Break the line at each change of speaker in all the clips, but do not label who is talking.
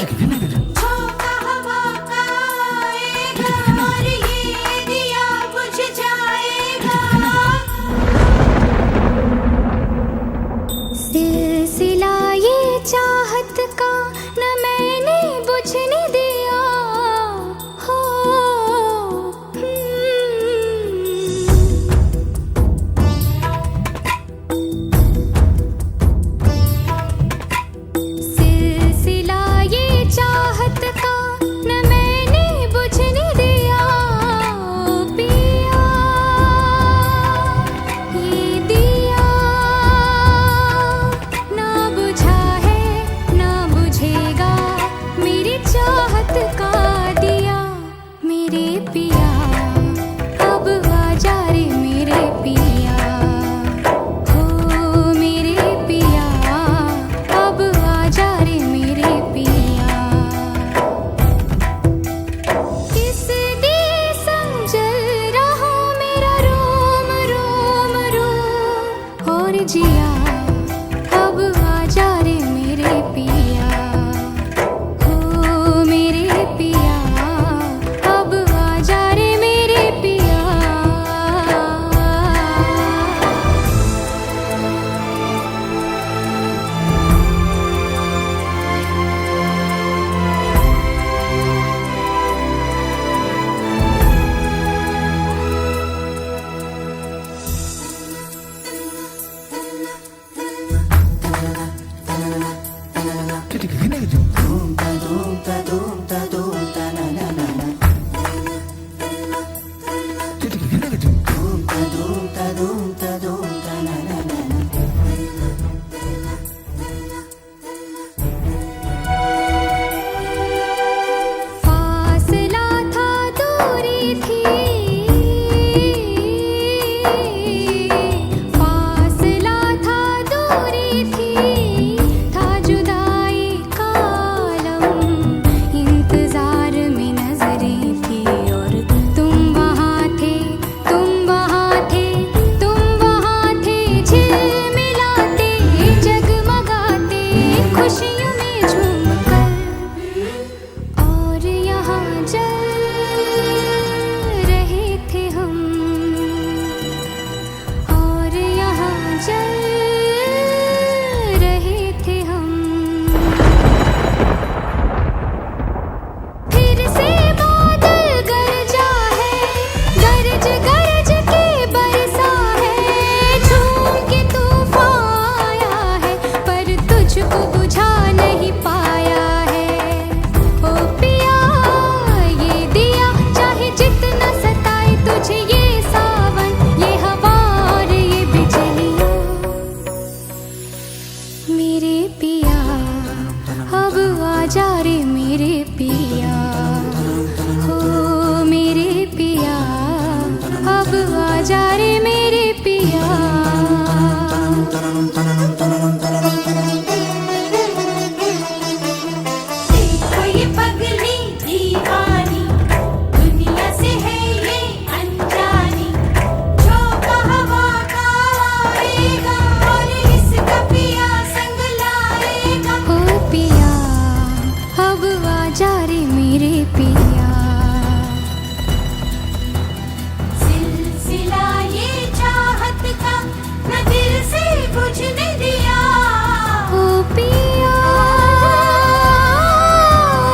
झोंका हवा का आएगा और ये दिया बुझ जाएगा। सिलसिला ये चाहत का न मैंने बुझने दिया हो। सिलसिला ये चाहत का न मैंने बुझने दिया पिया। ये दिया ना बुझा है ना बुझेगा मेरी चाहत का दिया। मेरे पिया अब आजा रे मेरे पिया हो। मेरे पिया अब आजा रे मेरे पिया। किस दिए संजल रहा मेरा रोम रोम रोम और जिया। अब आजा रे मेरे पिया हो। मेरे पिया अब आजा रे मेरे पिया। फासला था दूरी थी। फासला था दूरी थी। था जुदाई का आलम इंतजार में नजरें थी। और तुम वहाँ थे तुम वहाँ थे तुम वहाँ थे झिलमिलाते जगमगाते खुशियों में झूमकर। और यहाँ जल रहे थे हम। और यहाँ जल रहे थे हम। फिर से बादल गरजा है गरज गरज के बरसा है। झूम के तूफान आया है पर तुझको बुझा नहीं पाया है। ओ पिया ये दिया चाहे जितना सताए तुझे ये सावन ये हवा और ये बिजलियाँ। मेरे पिया अब आजा रे मेरे पिया हो। मेरे पिया अब आजा रे मेरे पिया। देखो ये पगली दीवानी दुनिया से है ये अनजानी। झोंका हवा का आएगा और इसका पिया संग लाएगा। हो पिया अब आजा रे मेरे पिया। सिलसिला ये चाहत का न दिल से बुझने दिया ओ पिया।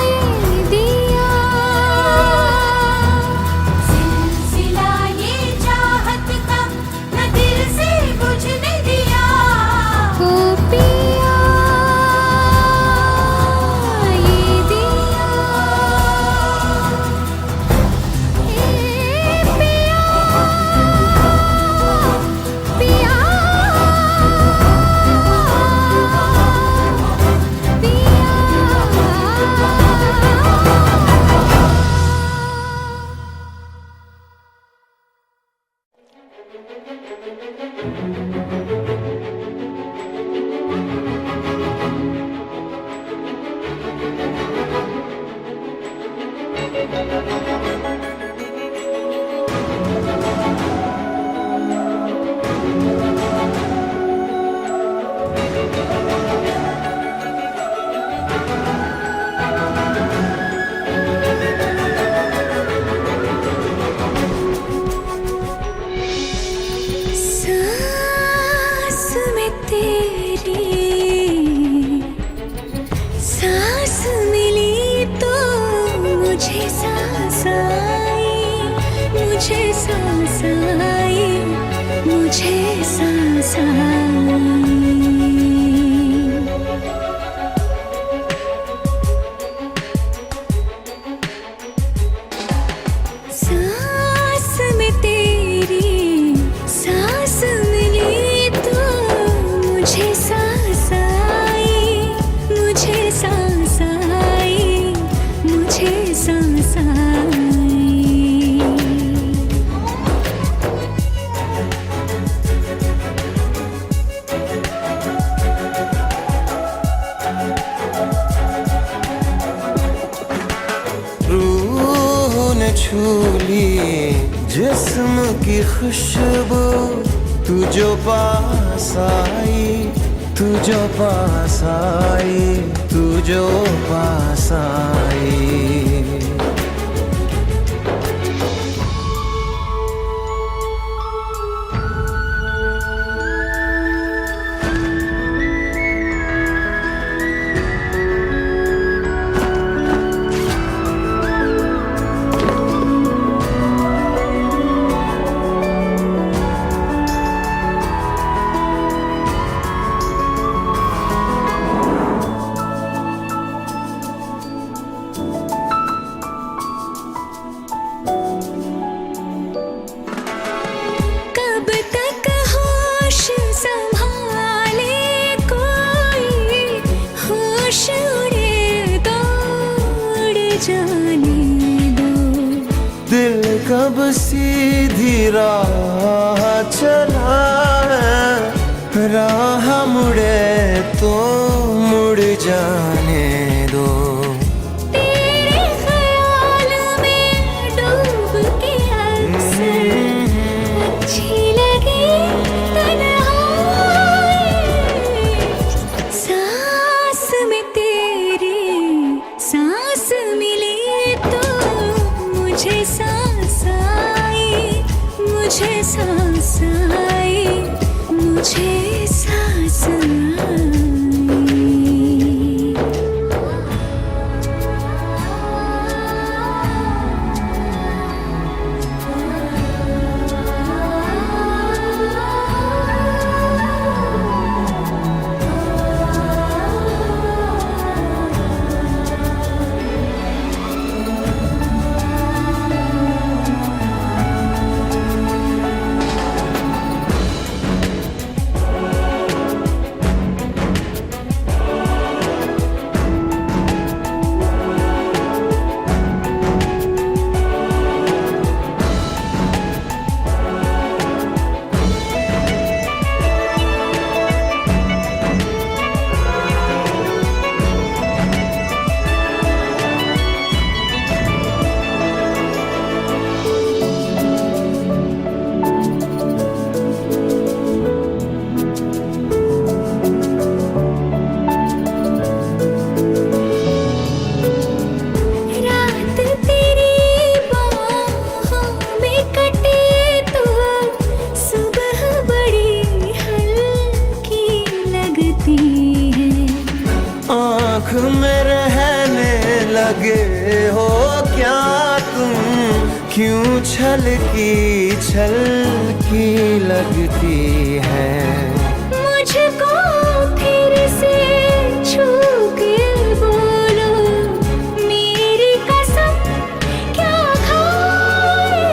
ये दिया सिलसिला ये चाहत का न दिल से बुझने दिया ओ पिया। ये दिया सांस मिली तो मुझे सांस आई, मुझे सांस आई, मुझे सांस आई। सांस में तेरी सांस मिली तो मुझे सांस आई, मुझे सांस आई, मुझे सांस आई।
रूह ने छू ली जिस्म की खुशबू, तू जो पास आई, तू जो पास आई, तू जो पास आई।
कब तक होश संभाले कोई, होश उड़े तो उड़ जाने दो।
दिल कब सीधी राह चला है, राह मुड़े तो मुड़ जाने दो।
तेरे ख्याल में डूब के अक्सर अच्छी लगी तन्हाई। सांस में तेरी सांस मिली तो मुझे सांस आई, मुझे सांस आई, मुझे सांस आई। रात तेरी बाहों में कटे तो सुबह बड़ी हल्की लगती है।
आँख में रहने लगे हो क्या तुम, क्यों छलकी छलकी लगती है।
मुझको फिर से छू के बोलो, मेरी कसम क्या खाए।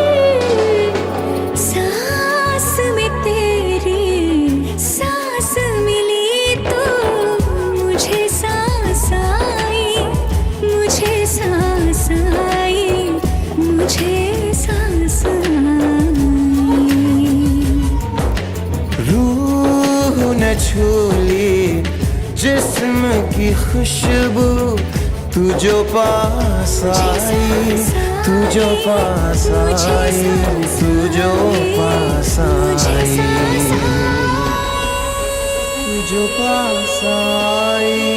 सांस में तेरी सांस मिली तो मुझे सांस आई, मुझे सांस आई, मुझे सांस आई।
रूह ने छू ली जिस्म की खुशबू, तू जो पास आई, तू जो पास आई, तू जो पास आई, तू जो पास आई।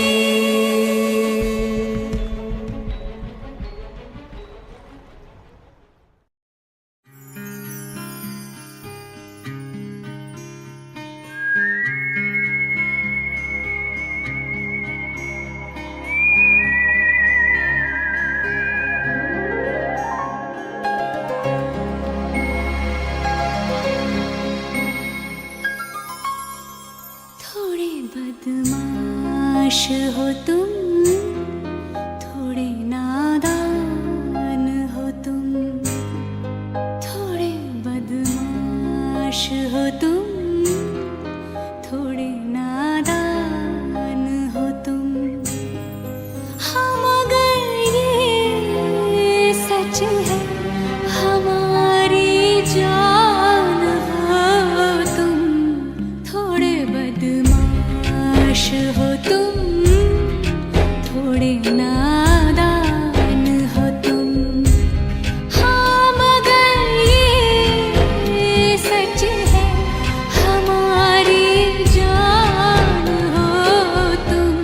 थोड़े नादान हो तुम। हाँ मगर ये सच है, हमारी जान हो तुम।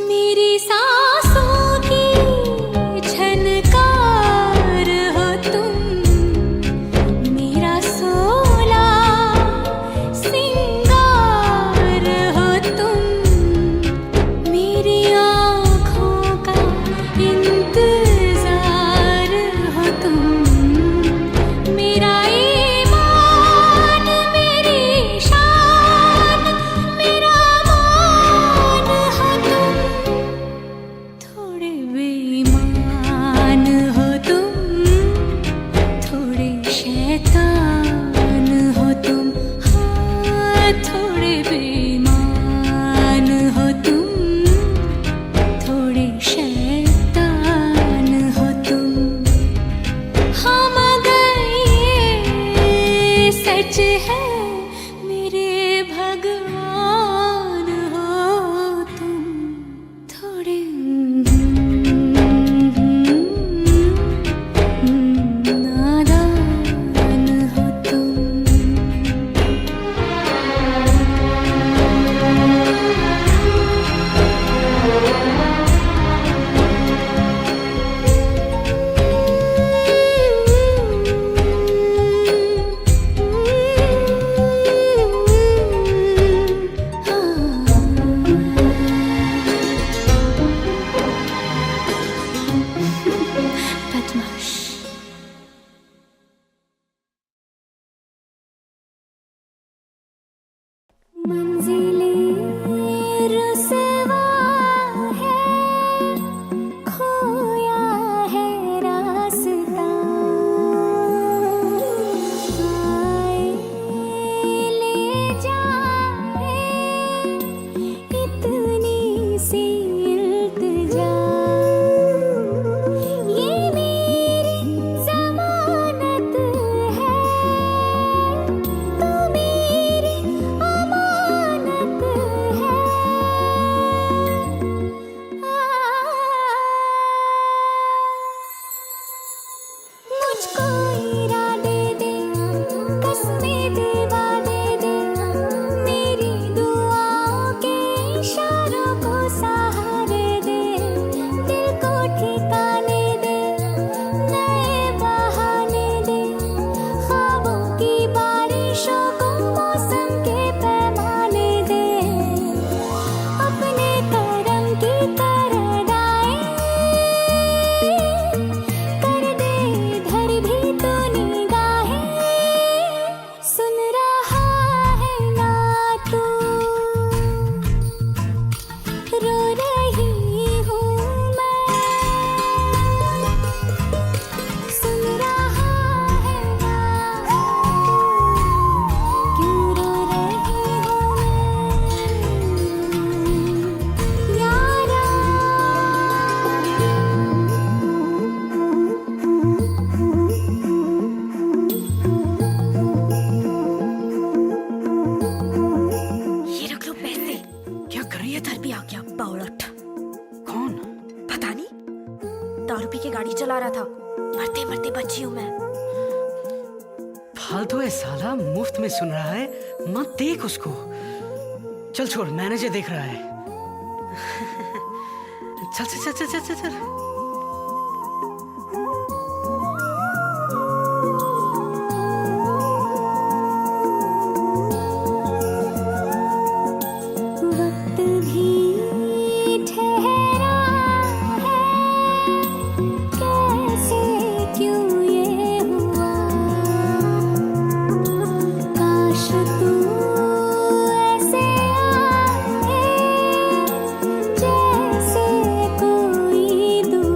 मेरी सांसों की झनकार हो तुम, मेरा सोला सिंगार हो तुम, मेरी आँखों का इंतजार हो तुम, मेरा ईमान, मेरी शान, मेरा मान हो तुम। थोड़े बेईमान हो तुम, थोड़े शैतान हो तुम। हाँ थोड़े बेईमान हो तुम, थोड़े शैतान हो तुम। हाँ मगर ये सच है, मेरे भगवान हो तुम। थोड़े नादान हो तुम। बदमाश। मंजिलें रुसवा है, खोया है रास्ता। आए ले जाए इतनी सी इल्तिजा। ये मेरी ज़मानत है, तू मेरी अमानत है। मुझको इरादे दे, कसमें दिवा दे दे, मेरी दुआओं के इशारों को सहारे दे। दिल को ठिकाने दे, नए बहाने दे, ख्वाबों की बारिशों को मौसम के पैमाने दे। अपने करम की तरदाएं कर दे इधर भी तो निगाहें। सुन रहा है ना तू, रो रही हूँ मैं। सुन रहा है ना, क्यों रो रही हूँ मैं यारा।
ये रख लो पैसे।
क्या कर रही है?
इधर भी आ गया बावळट।
कौन?
पता नहीं, दारू पी के गाड़ी चला रहा था। मरते मरते बची हूँ मैं।
फालतू है साला, मुफ्त में सुन रहा है। मत देख उसको। चल छोड़, मैनेजर देख रहा है। चल चल चल चल चल चल, चल।
वक्त भी ठहरा है, कैसे क्यों ये हुआ। काश तू ऐसे आए, जैसे कोई दुआ।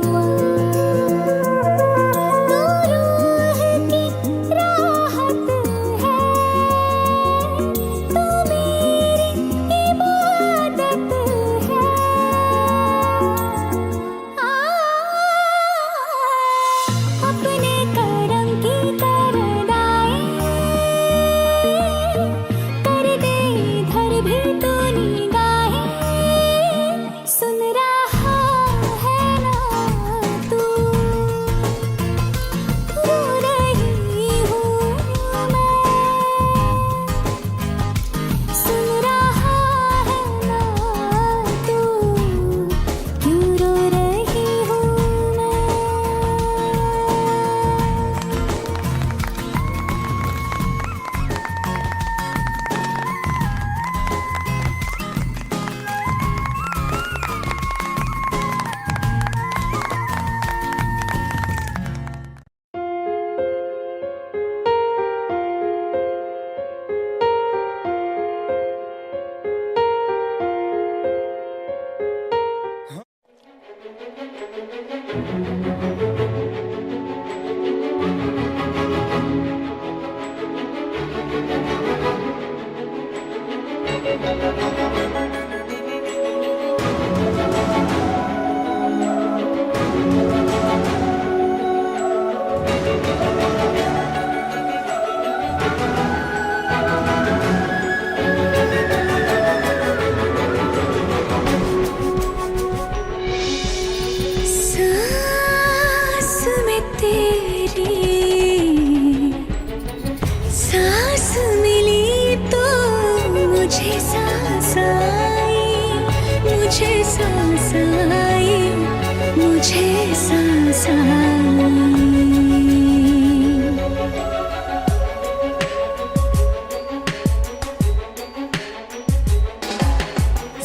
आई, मुझे सांस आई, मुझे सांस आई।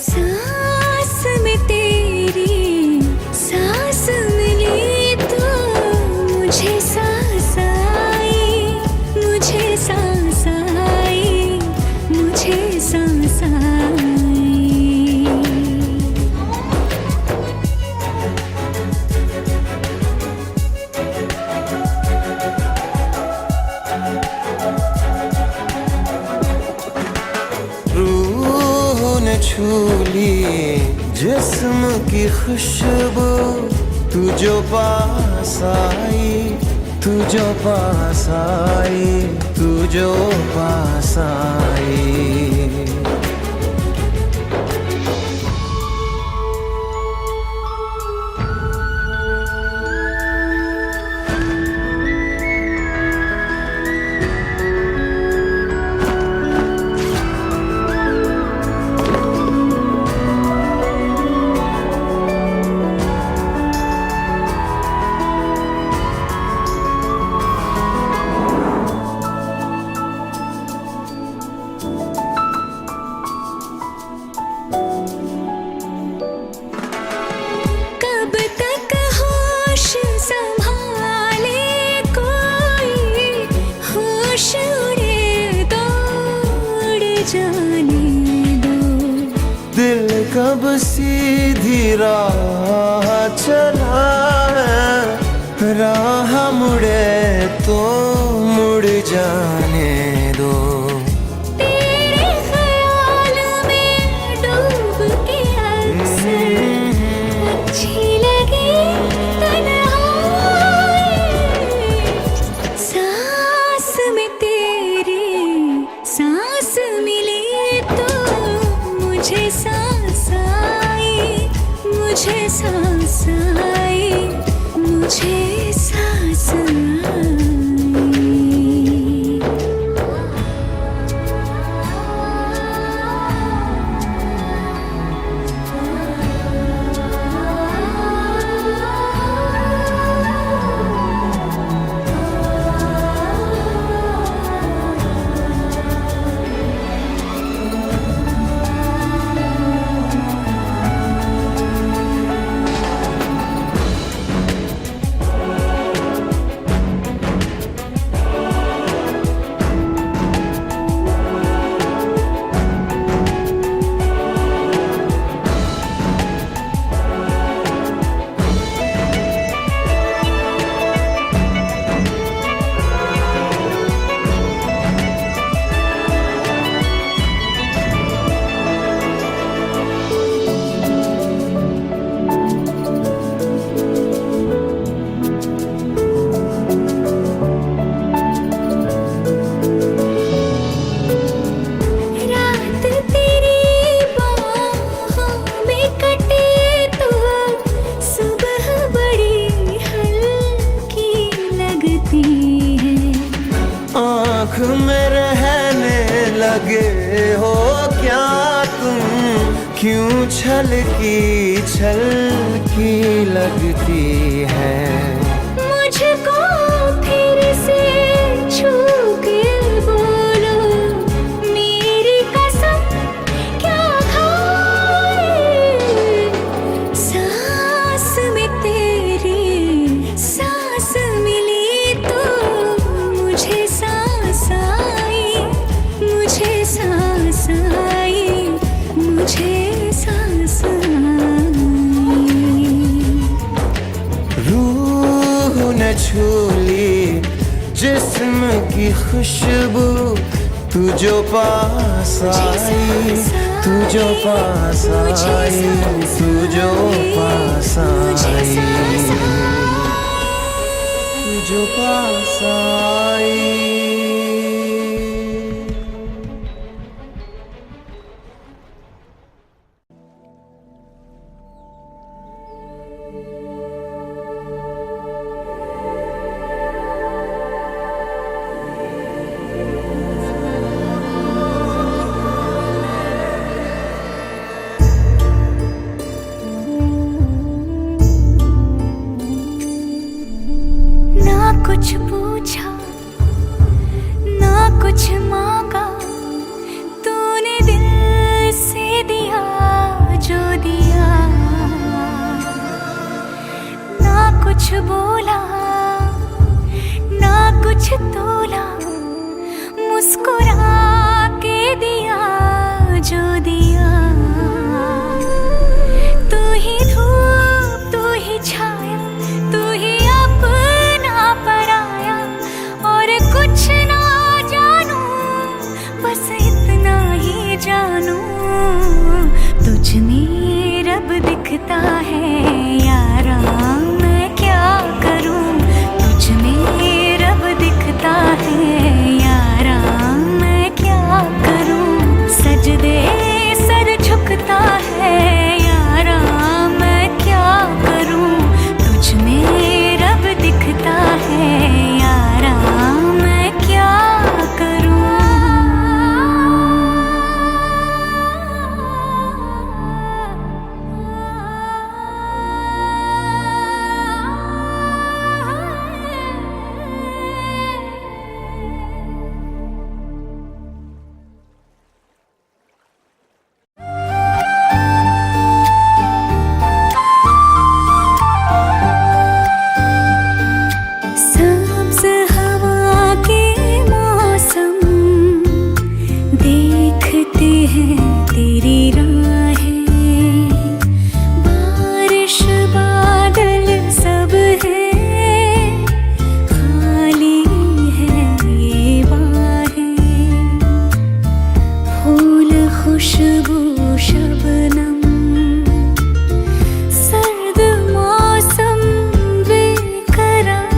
सांस में तेरी सांस मिली तो मुझे सांस आई, मुझे सांस आई, मुझे सांस आई।
रूह ने छू ली जिस्म की खुशबू, तू जो पास आई, तू जो पास आई, तू जो पास आई।
कब तक होश संभाले कोई, होश उड़े तो उड़ जाने दो।
दिल कब सीधी राह चला है, राह मुड़े तो मुड़ जाने दो।
तेरे ख्याल में डूब के अक्सर अच्छी लगी तन्हाई। सांस में तेरी सांस मिली तो मुझे सांस आई, मुझे सांस आई, मुझे सांस आई। रात तेरी बाहों में कटे तो सुबह बड़ी हल्की लगती है।
आँख में रहने लगे हो क्या तुम, क्यों छलकी छलकी लगती है।
मुझको फिर से छू के बोलो, मेरी कसम क्या खाए। सांस में तेरी सांस मिली तो मुझे सांस आई, मुझे सांस आई, मुझे सांस आई।
रूह ने छू ली जिस्म की खुशबू, तू जो पास आई, तू जो पास आई, तू जो पास आई, तू जो पास आई।
बोला ना कुछ तोला, मुस्कुरा के दिया जो दिया। तू ही धूप तू ही छाया, तू ही अपना पराया, और कुछ ना जानू बस इतना ही जानू, तुझ में रब दिखता है यारा, मैं क्या करूं। तुझ में रब दिखता है यारा, मैं क्या करूं। सजदे सर झुकता है यारा, मैं क्या करूं। तुझ में रब दिखता है यारा, मैं क्या करूं। सब्ज़ हवा के मौसम देखते हैं तेरी राहें, बारिश बादल सब है, खाली है ये बाहें, फूल खुशबू शबनम, सर्द मौसम बेकरार।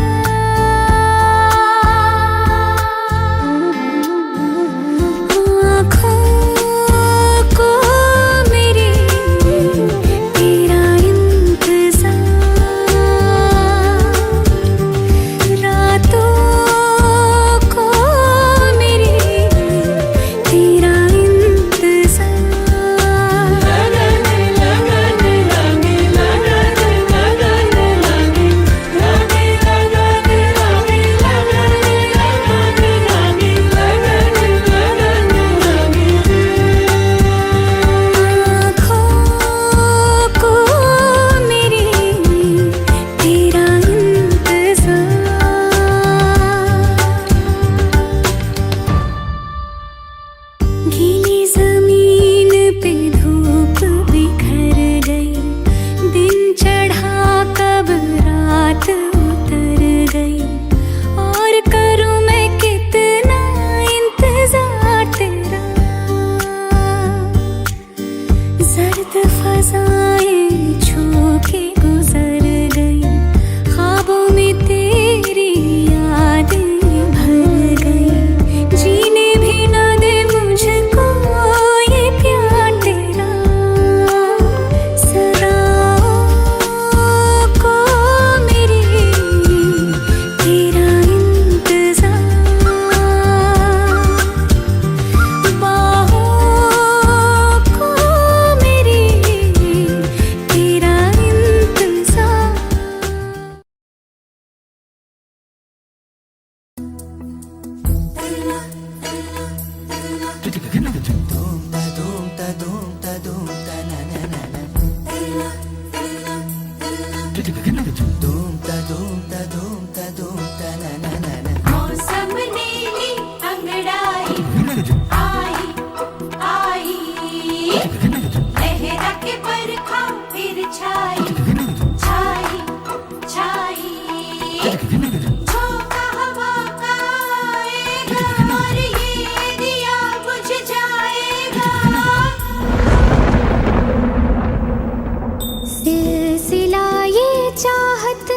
आँखों को मेरी तेरा इंतज़ार, रातों को मेरी तेरा इंतज़ार। आँखों को मेरी तेरा इंतज़ार। गीली ज़मीन पे धूप बिखर गई, दिन चढ़ा कब रात उतर गई, और करूँ मैं कितना इंतज़ार तेरा। जर्द फज़ाएं छू के गुजर गई, ख्वाबों में तेरी यादें भर गई, जीने भी ना दे मुझको ये प्यार तेरा। सदाओं को मेरी तेरा इंतज़ार, बाहों को मेरी तेरा इंतज़ार। मौसम नीली अंगड़ाई आई आई, लहरा के बरखा फिर छाई छाई छाई, झोंका हवा का आएगा और ये दिया बुझ जाएगा। सिलसिला ये चाहत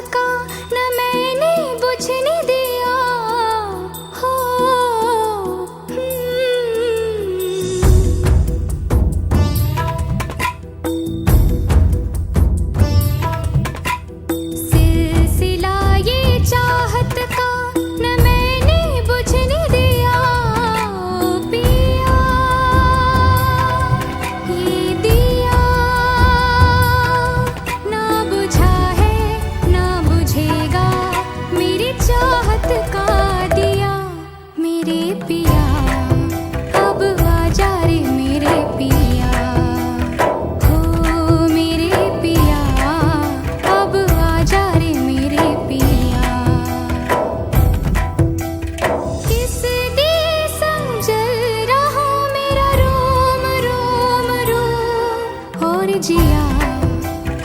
जिया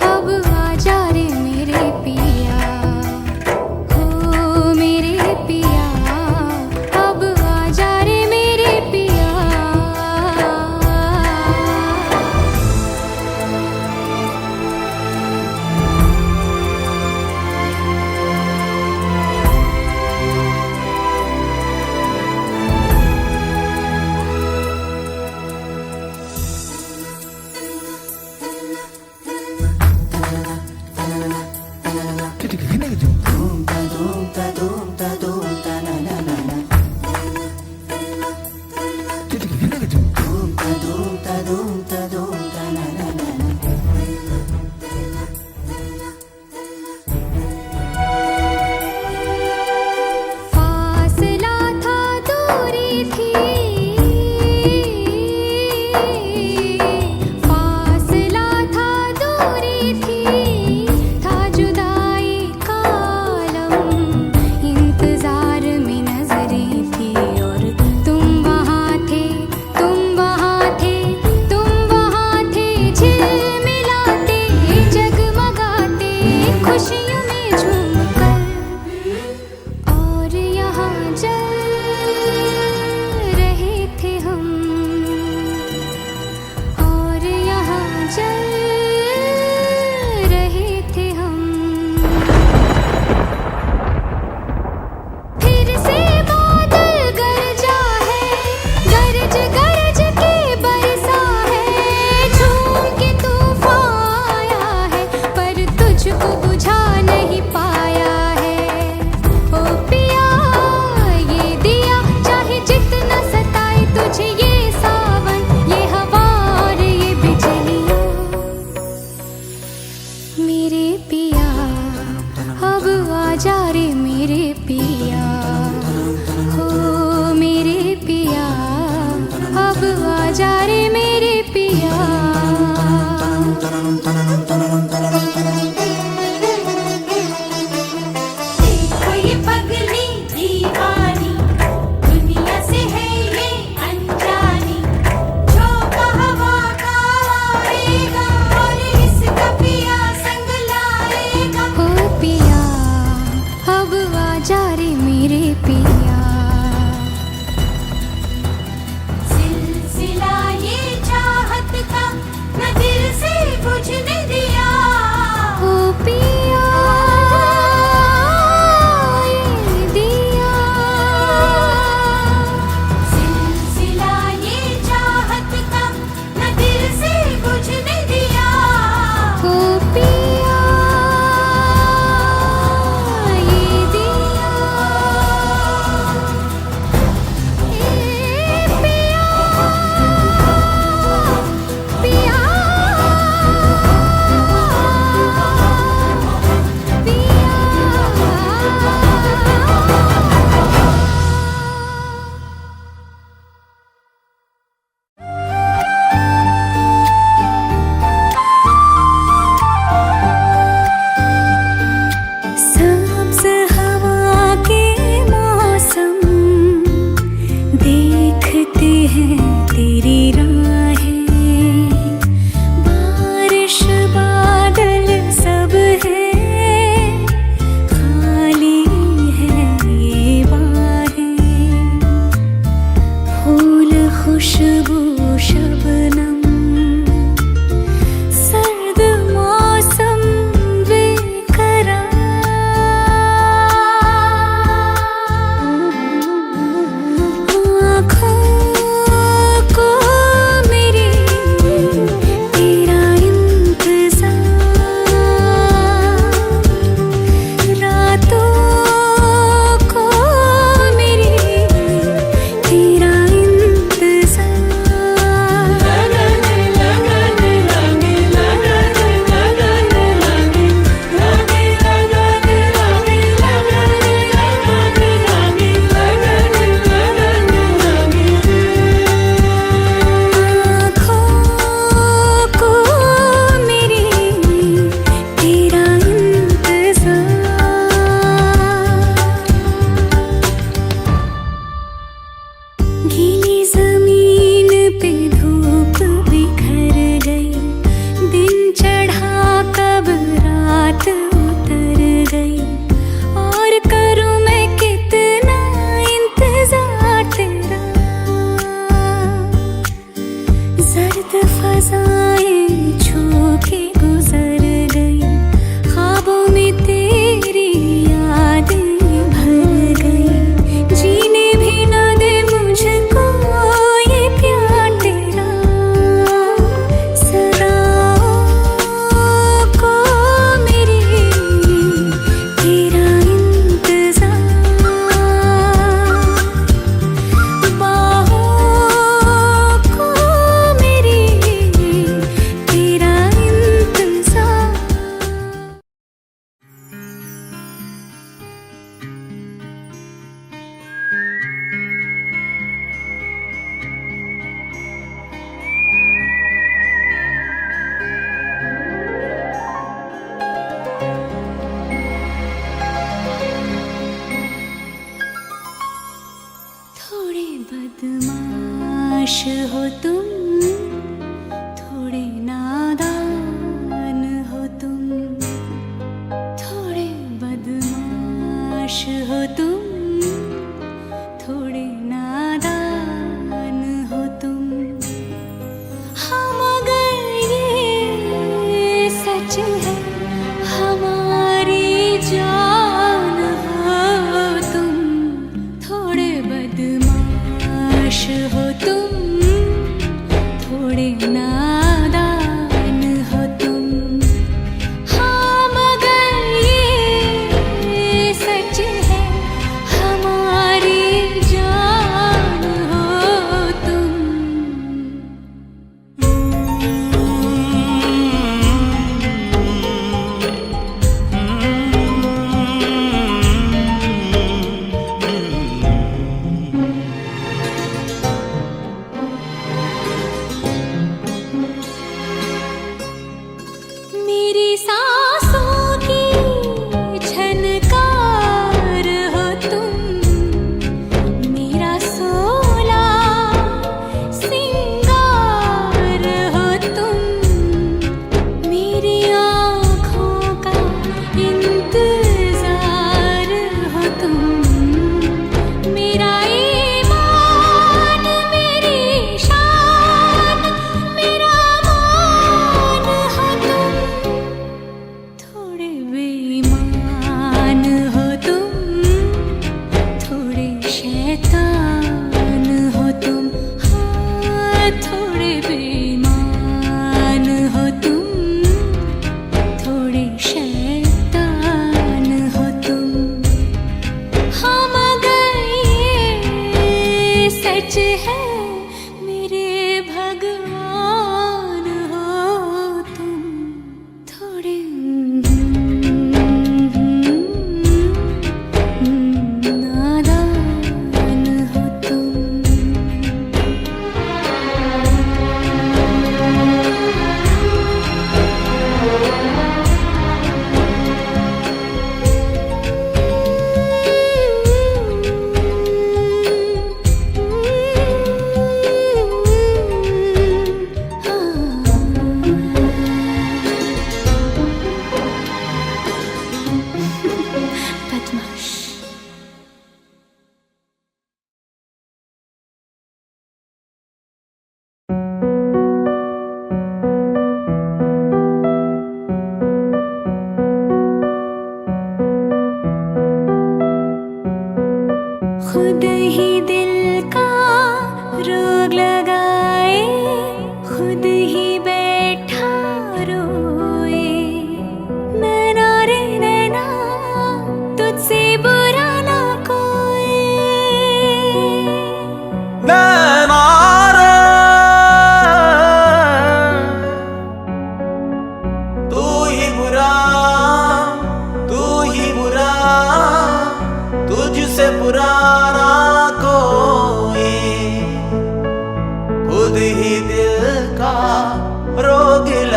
अब आजा रे मेरे पिया हो मेरे पिया अब आजा रे मेरे पिया फासला था दूरी थी फासला था दूरी थी था जुदाई का आलम इंतजार में नजरें थी और तुम वहाँ थे तुम वहाँ थे तुम वहाँ थे झिलमिलाते जगमगाते खुशियों में झूमकर और यहाँ जल रहे थे हम और यहाँ जल रहे थे हम फिर से बादल गरजा है गरज गरज के बरसा है झूम के तूफान आया है पर तुझको बुझा नहीं पाया है ओ पिया ये दिया चाहे जितना सताए तुझे ये सावन ये हवा और ये बिजलियाँ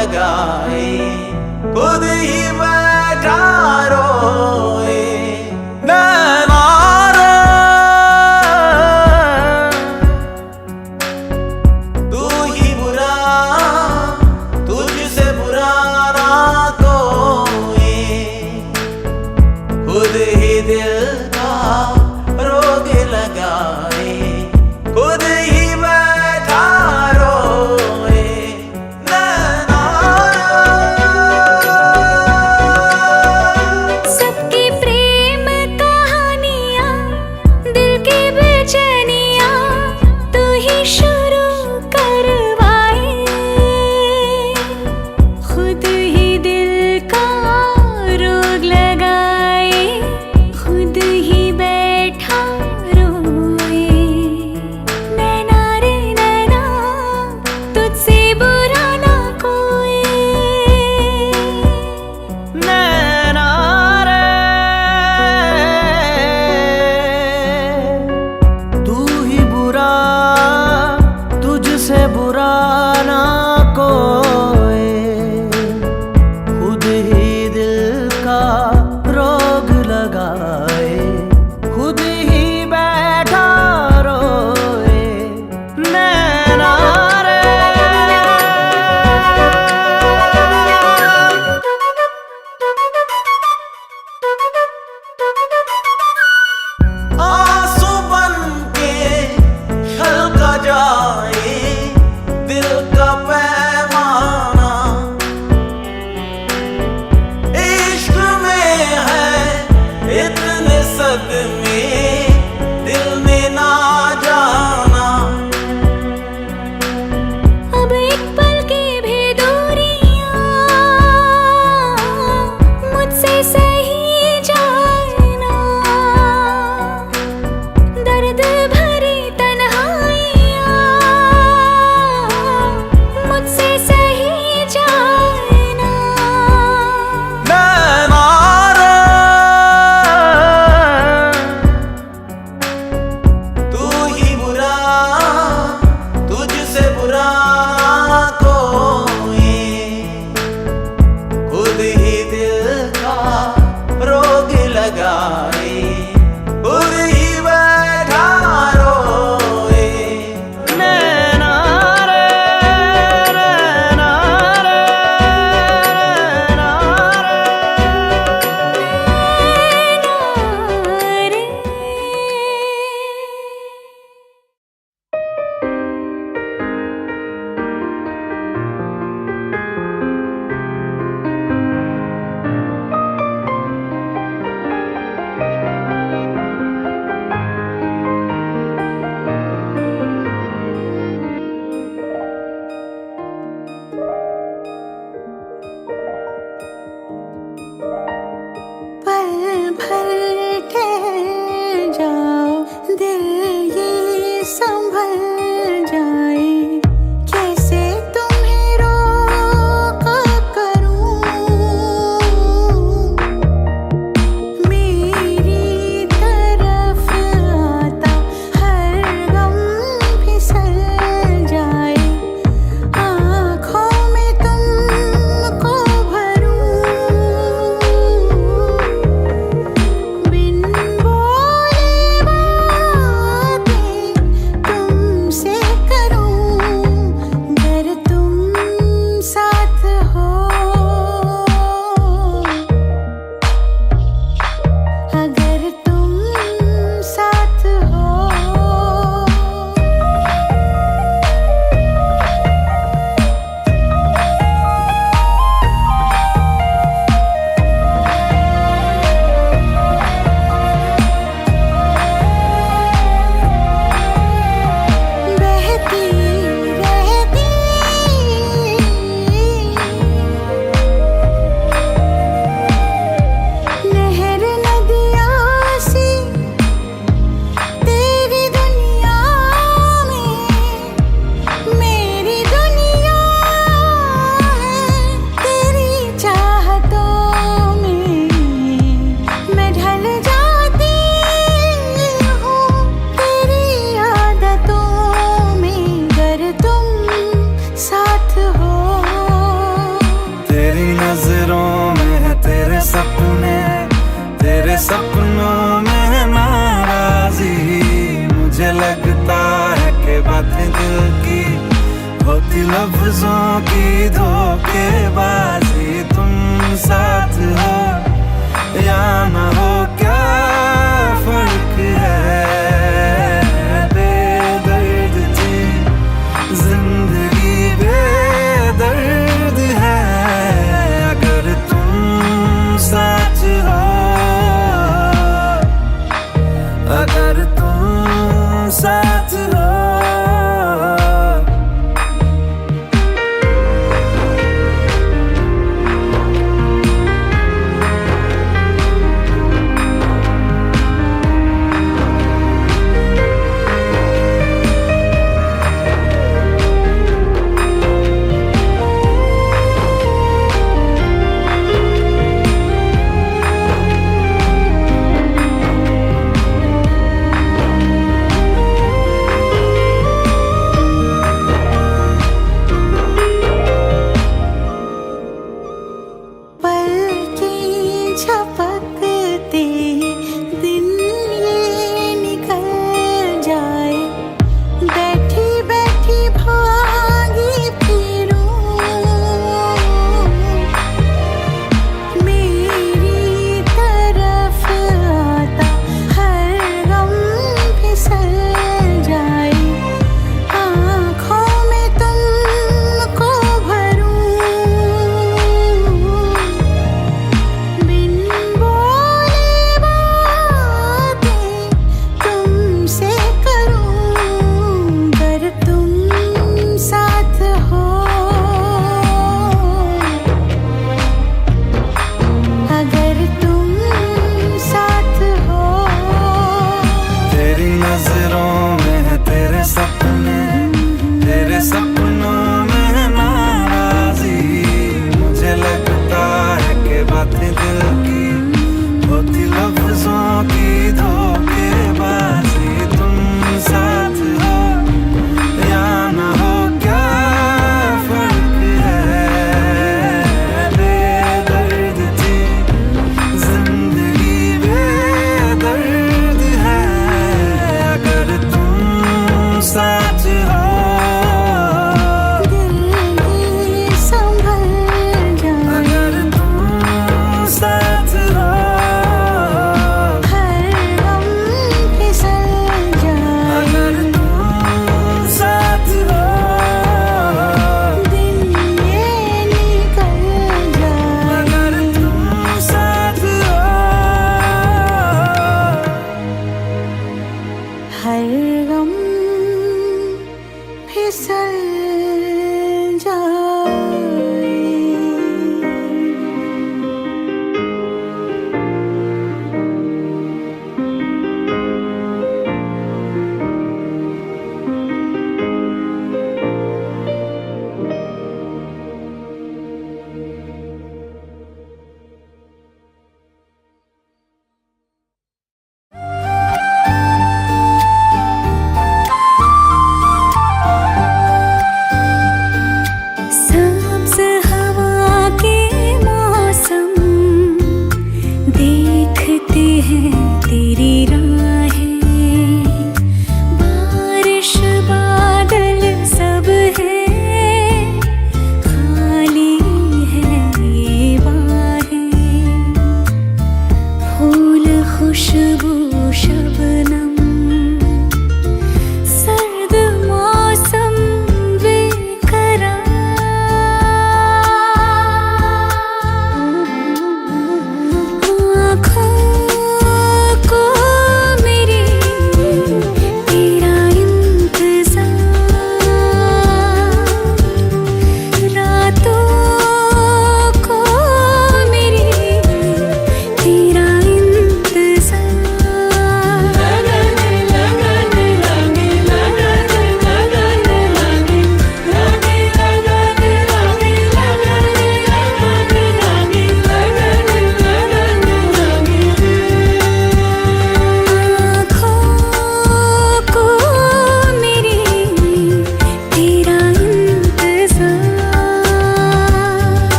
लगाए, खुद ही बैठा रोए। नैना रे, तू ही बुरा, तुझसे बुरा ना कोई, खुद ही दिल का रोग लगाए, खुद ही बैठा रोए। नैना
लफ्जों की धोखेबाजी, तुम साथ हो या न हो क्या फर्क है। बेदर्द थी जिंदगी, बेदर्द है अगर तुम साथ हो, अगर तुम साथ हो।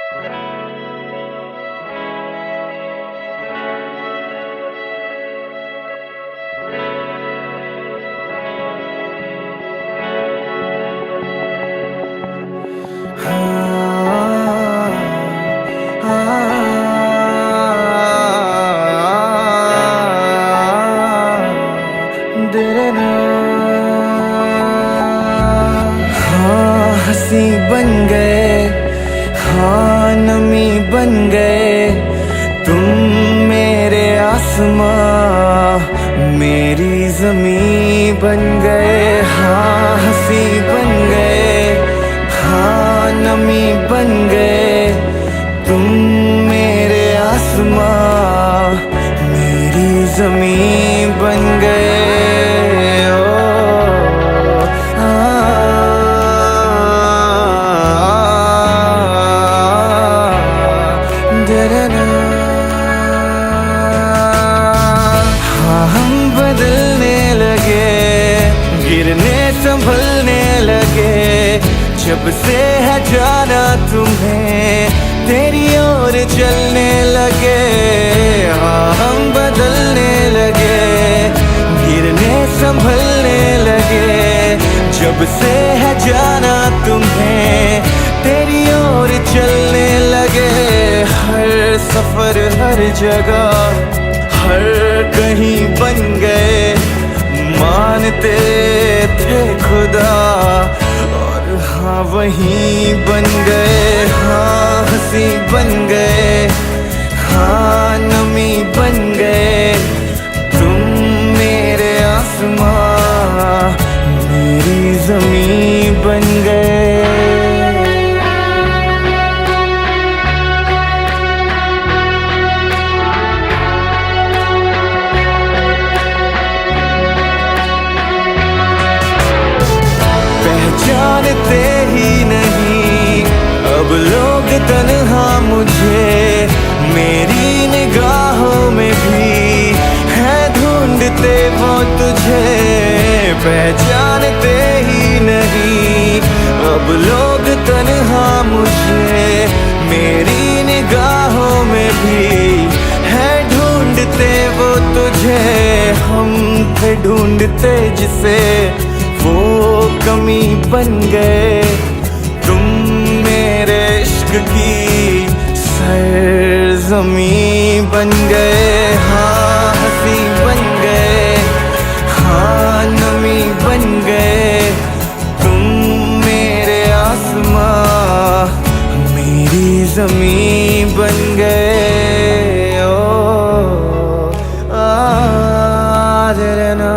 हाँ हंसी बन गए, हाँ नमी बन गए तुम मेरे आसमां, मेरी जमी बन गए। हाँ हंसी बन गए, हाँ नमी बन गए तुम मेरे आसमां, मेरी जमी बन गए। हाँ हम बदलने लगे, गिरने संभलने लगे, जब से है जाना तुम्हें तेरी ओर चलने लगे। हाँ हम बदलने लगे, गिरने संभलने लगे, जब से है जाना तुम्हें तेरी ओर चलने लगे। हर सफर हर जगह हर कहीं बन गए, मानते थे खुदा और हाँ वहीं बन गए। हाँ हंसी बन गए, हाँ नमी बन गए तुम मेरे आसमां, मेरी जमी बन गए। जानते ही नहीं अब लोग तन्हा मुझे, मेरी निगाहों में भी है ढूंढते वो तुझे। पहचानते ही नहीं अब लोग तन्हा मुझे, मेरी निगाहों में भी है ढूंढते वो तुझे। हम थे ढूंढते जिसे वो कमी बन गए, तुम मेरे इश्क की सरज़मीं बन गए। हाँ हंसी बन गए, हाँ नमी बन गए तुम मेरे आसमां, मेरी ज़मीं बन गए। ओ ना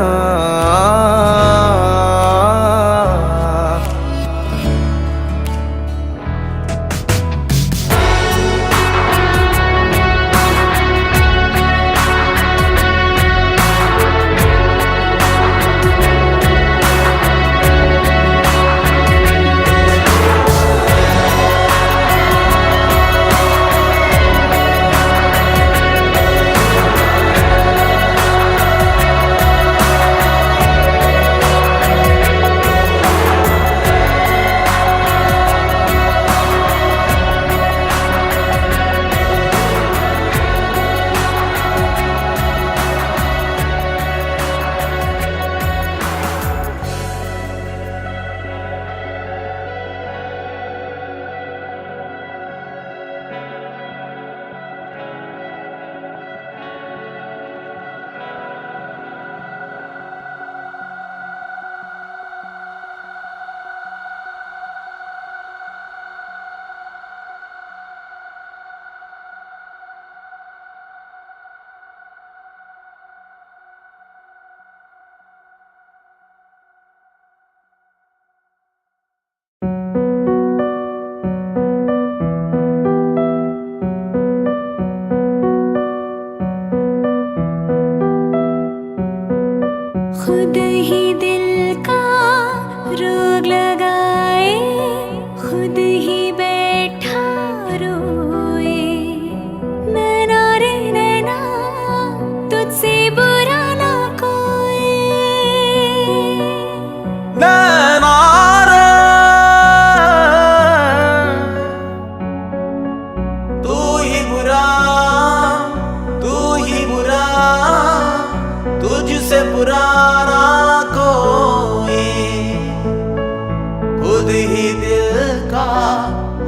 दिल का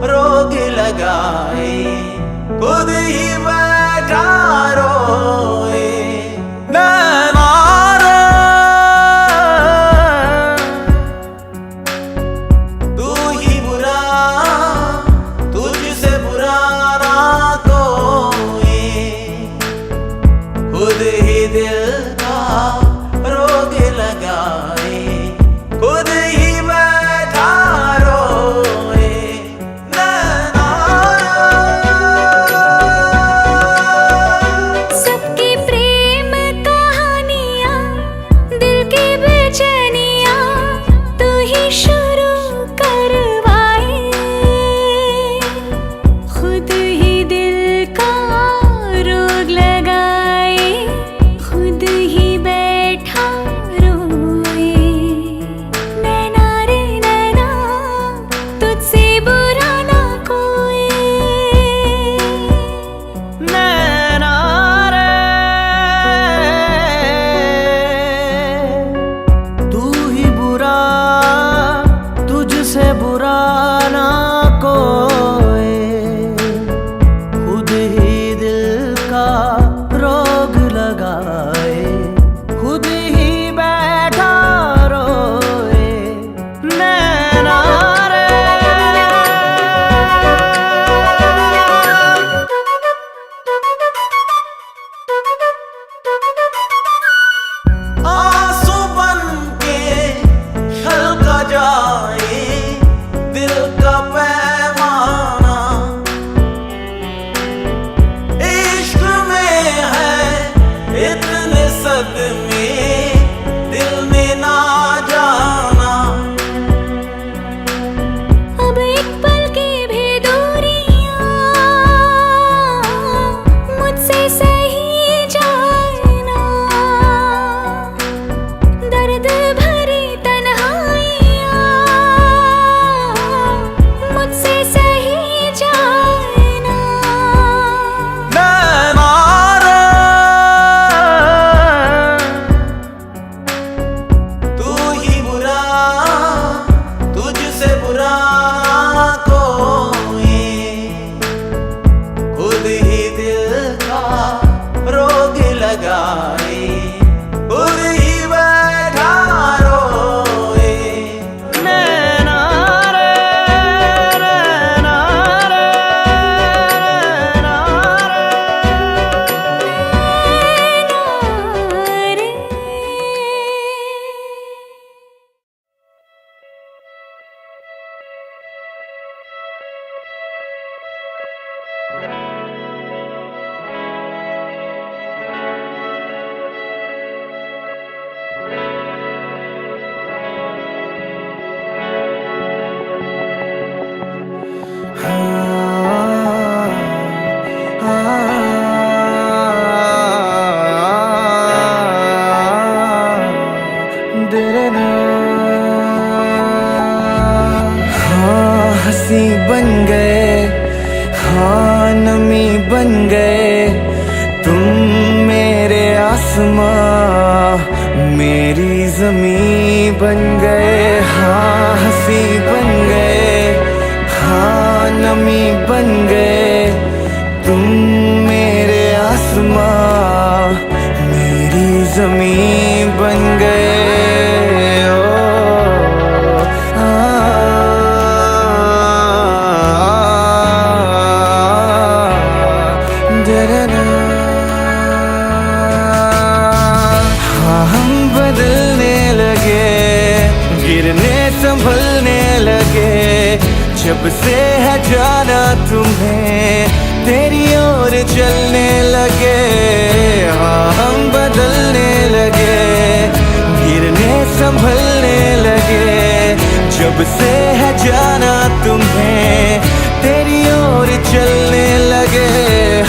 रोग लगाए, खुद ही बैठा रोए। नैना रे तू ही बुरा, तुझसे बुरा ना कोई, खुद ही दिल का रोग लगाए, खुद ही बैठा रोए। नैना
सबकी प्रेम कहानियाँ, दिल की बेचैनियाँ तू ही शुरू करवाए, खुद ही दिल का रोग लगाए, खुद ही बैठा रोए। नैना रे नैना तुझसे बुरा ना कोई।
नैना रे तू ही बुरा, तुझसे बुरा ना कोई, खुद ही दिल का रोग लगाए, खुद ही बैठा रोए। नैना रे
आंसू बन के छलका जाए दिल का पैमाना, इश्क में है इतने सदमे दिल में ना जाना।
अब एक पल की भी दूरियां मुझसे सही जाए ना, दर्द भरी तन्हाइयां मुझसे सही जाए ना।
नैना रे तू ही बुरा, तुझसे बुरा कोई, खुद ही दिल का रोग लगाए, खुद ही बैठा रोए।
नैना रे नैना रे नैना रे।
हाँ हंसी बन गए, हाँ नमी बन गए, तुम मेरे आसमां मेरी जमी बन गए। हाँ हंसी बन गए, हाँ नमी बन गए, तुम मेरे आसमां मेरी जमी बन गए। ओ, हाँ हम बदलने लगे, गिरने संभलने लगे, जब से है जाना तुम्हें तेरी ओर चलने लगे। हाँ हम बदलने लगे, गिरने संभलने लगे, जब से है जाना तुम्हें तेरी ओर चलने लगे।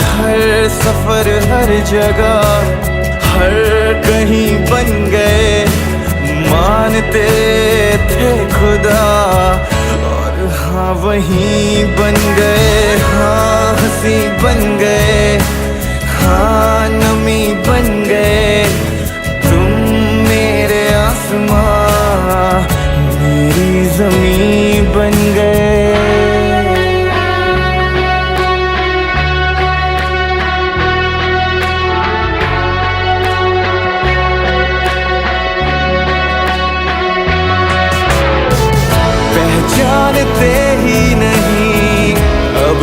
हर सफर हर जगह हर कहीं बन गए, मानते थे खुदा और हाँ वहीं बन गए। हाँ हंसी बन गए, हाँ नमी बन गए, तुम मेरे आसमां मेरी जमी बन गए।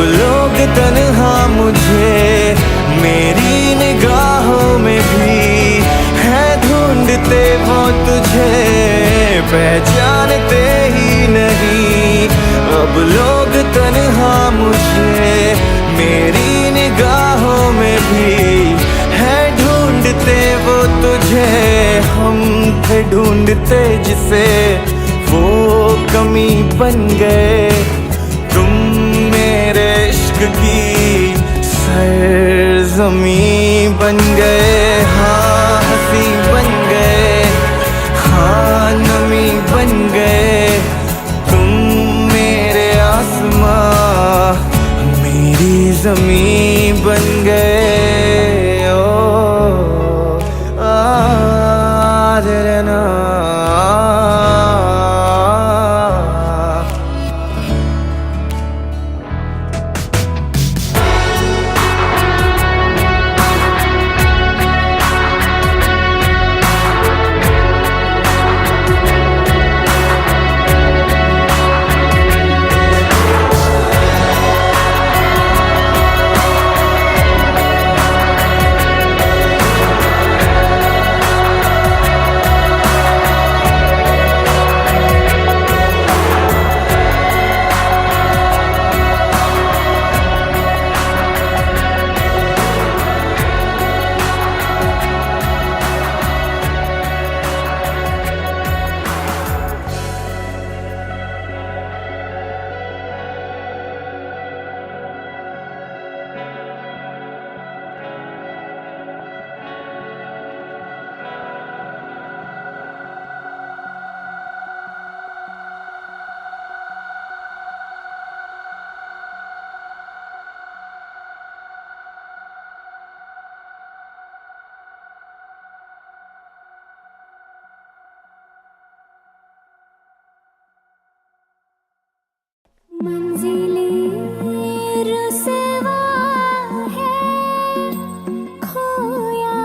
लोग तन्हा मुझे मेरी निगाहों में भी है ढूंढते वो तुझे, पहचानते ही नहीं। अब लोग तन्हा मुझे मेरी निगाहों में भी है ढूंढते वो तुझे। हम थे ढूंढते जिसे वो कमी बन गए, तुम मेरे इश्क की सरज़मीं बन गए। हाँ हंसी बन गए, हाँ नमी बन गए, तुम मेरे आसमां मेरी ज़मीं बन गए। ओ ना
मंजिलें रुसवा है, खोया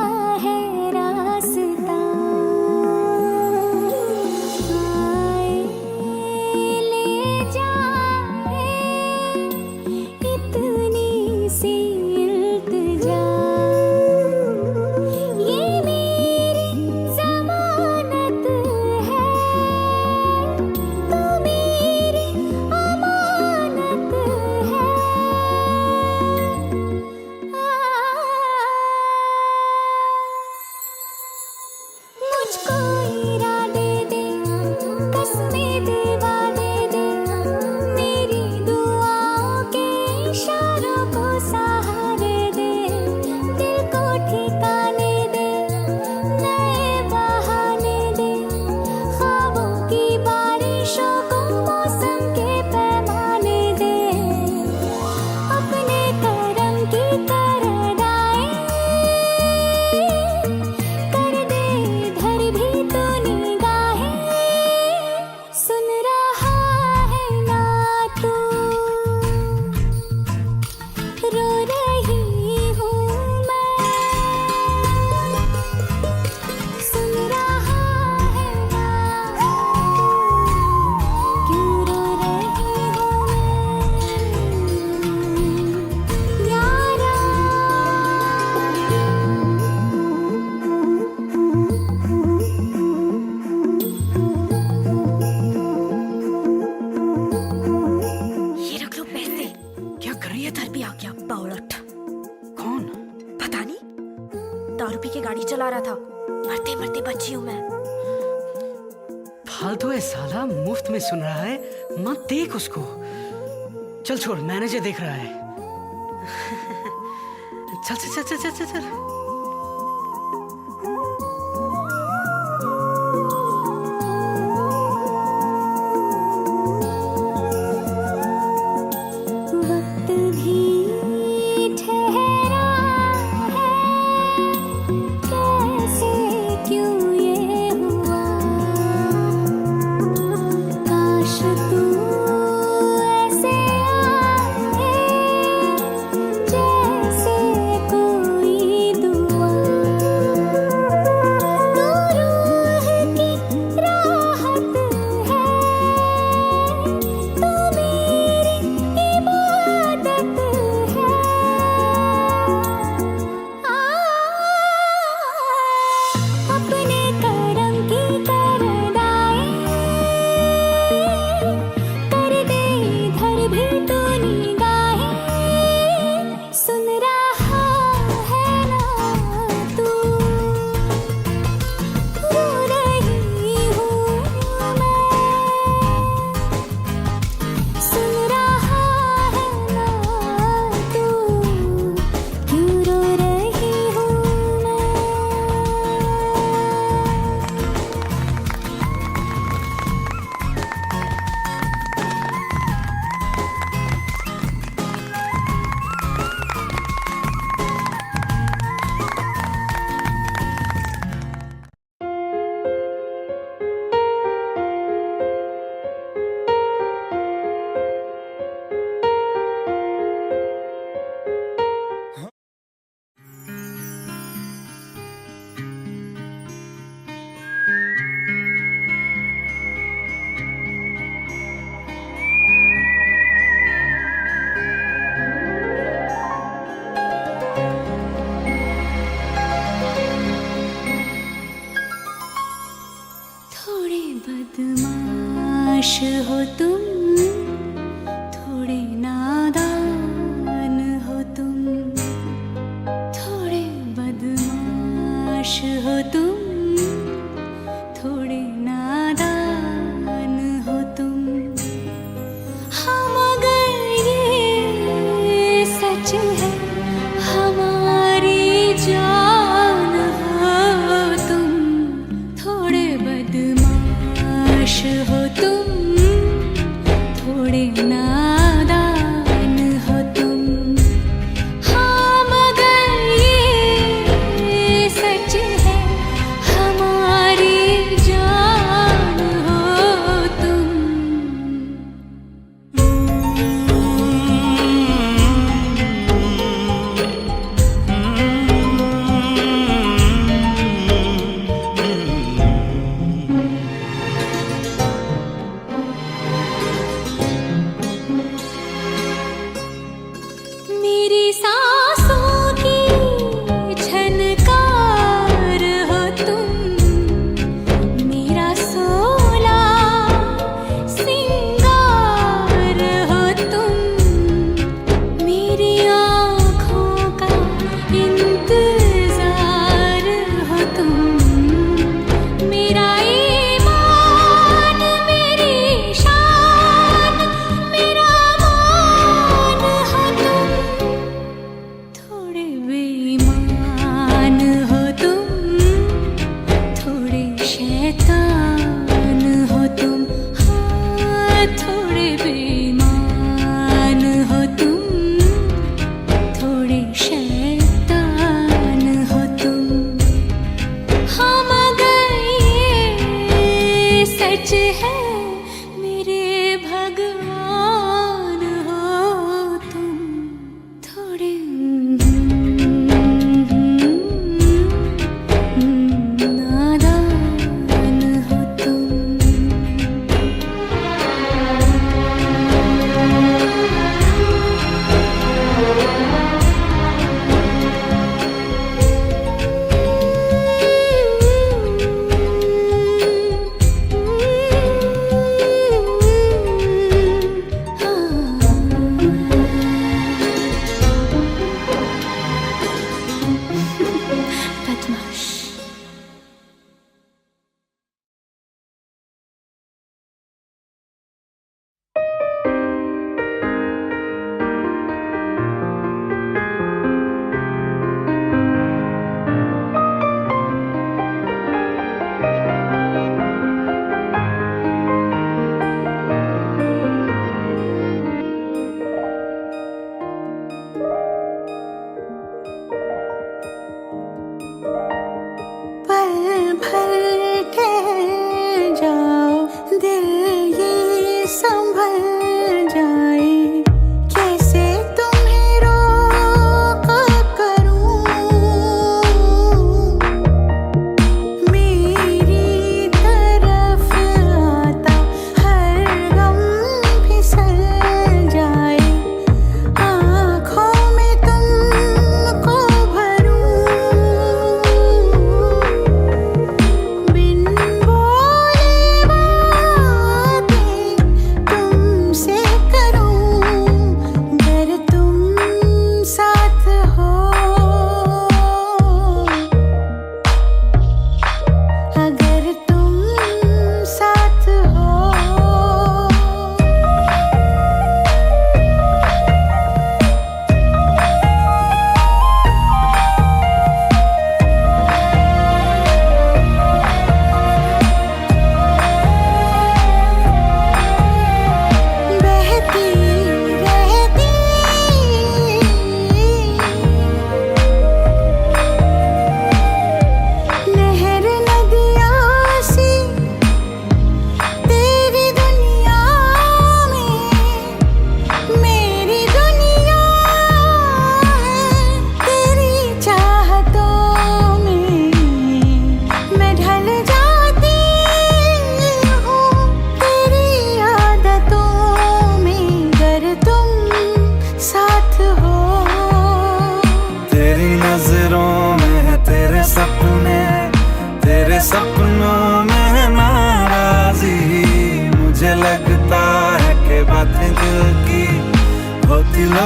है रास्ता। आए ले जाए इतनी सी इल्तिजा, ये मेरी ज़मानत है, तू मेरी अमानत है। मुझको इरादे दे, कसमें दिलवा दे दे, मेरी दुआओं के इशारों को सहारे दे, दिल को ठिकाने दे, नए बहाने दे, ख्वाबों की बारिशों को मौसम के पैमाने दे, अपने करम की करदाएं कर दे धर भी तो निगाहें। सुन रहा है ना तू, रो रही हूँ मैं। सुन रहा है ना तू, क्यों रो रही हूँ मैं यारा।
ये रख लो पैसे।
क्या कर रही है?
इधर भी आ गया बावलट।
कौन?
पता नहीं, दारू पी के गाड़ी चला रहा था, मरते मरते बची हूँ मैं।
फालतू है साला, मुफ्त में सुन रहा है, मत देख उसको। चल छोड़, मैनेजर देख रहा है। चल चल चल चल चल चल, चल।
वक्त भी ठहरा है, कैसे क्यों ये हुआ। काश तू ऐसे आए, जैसे कोई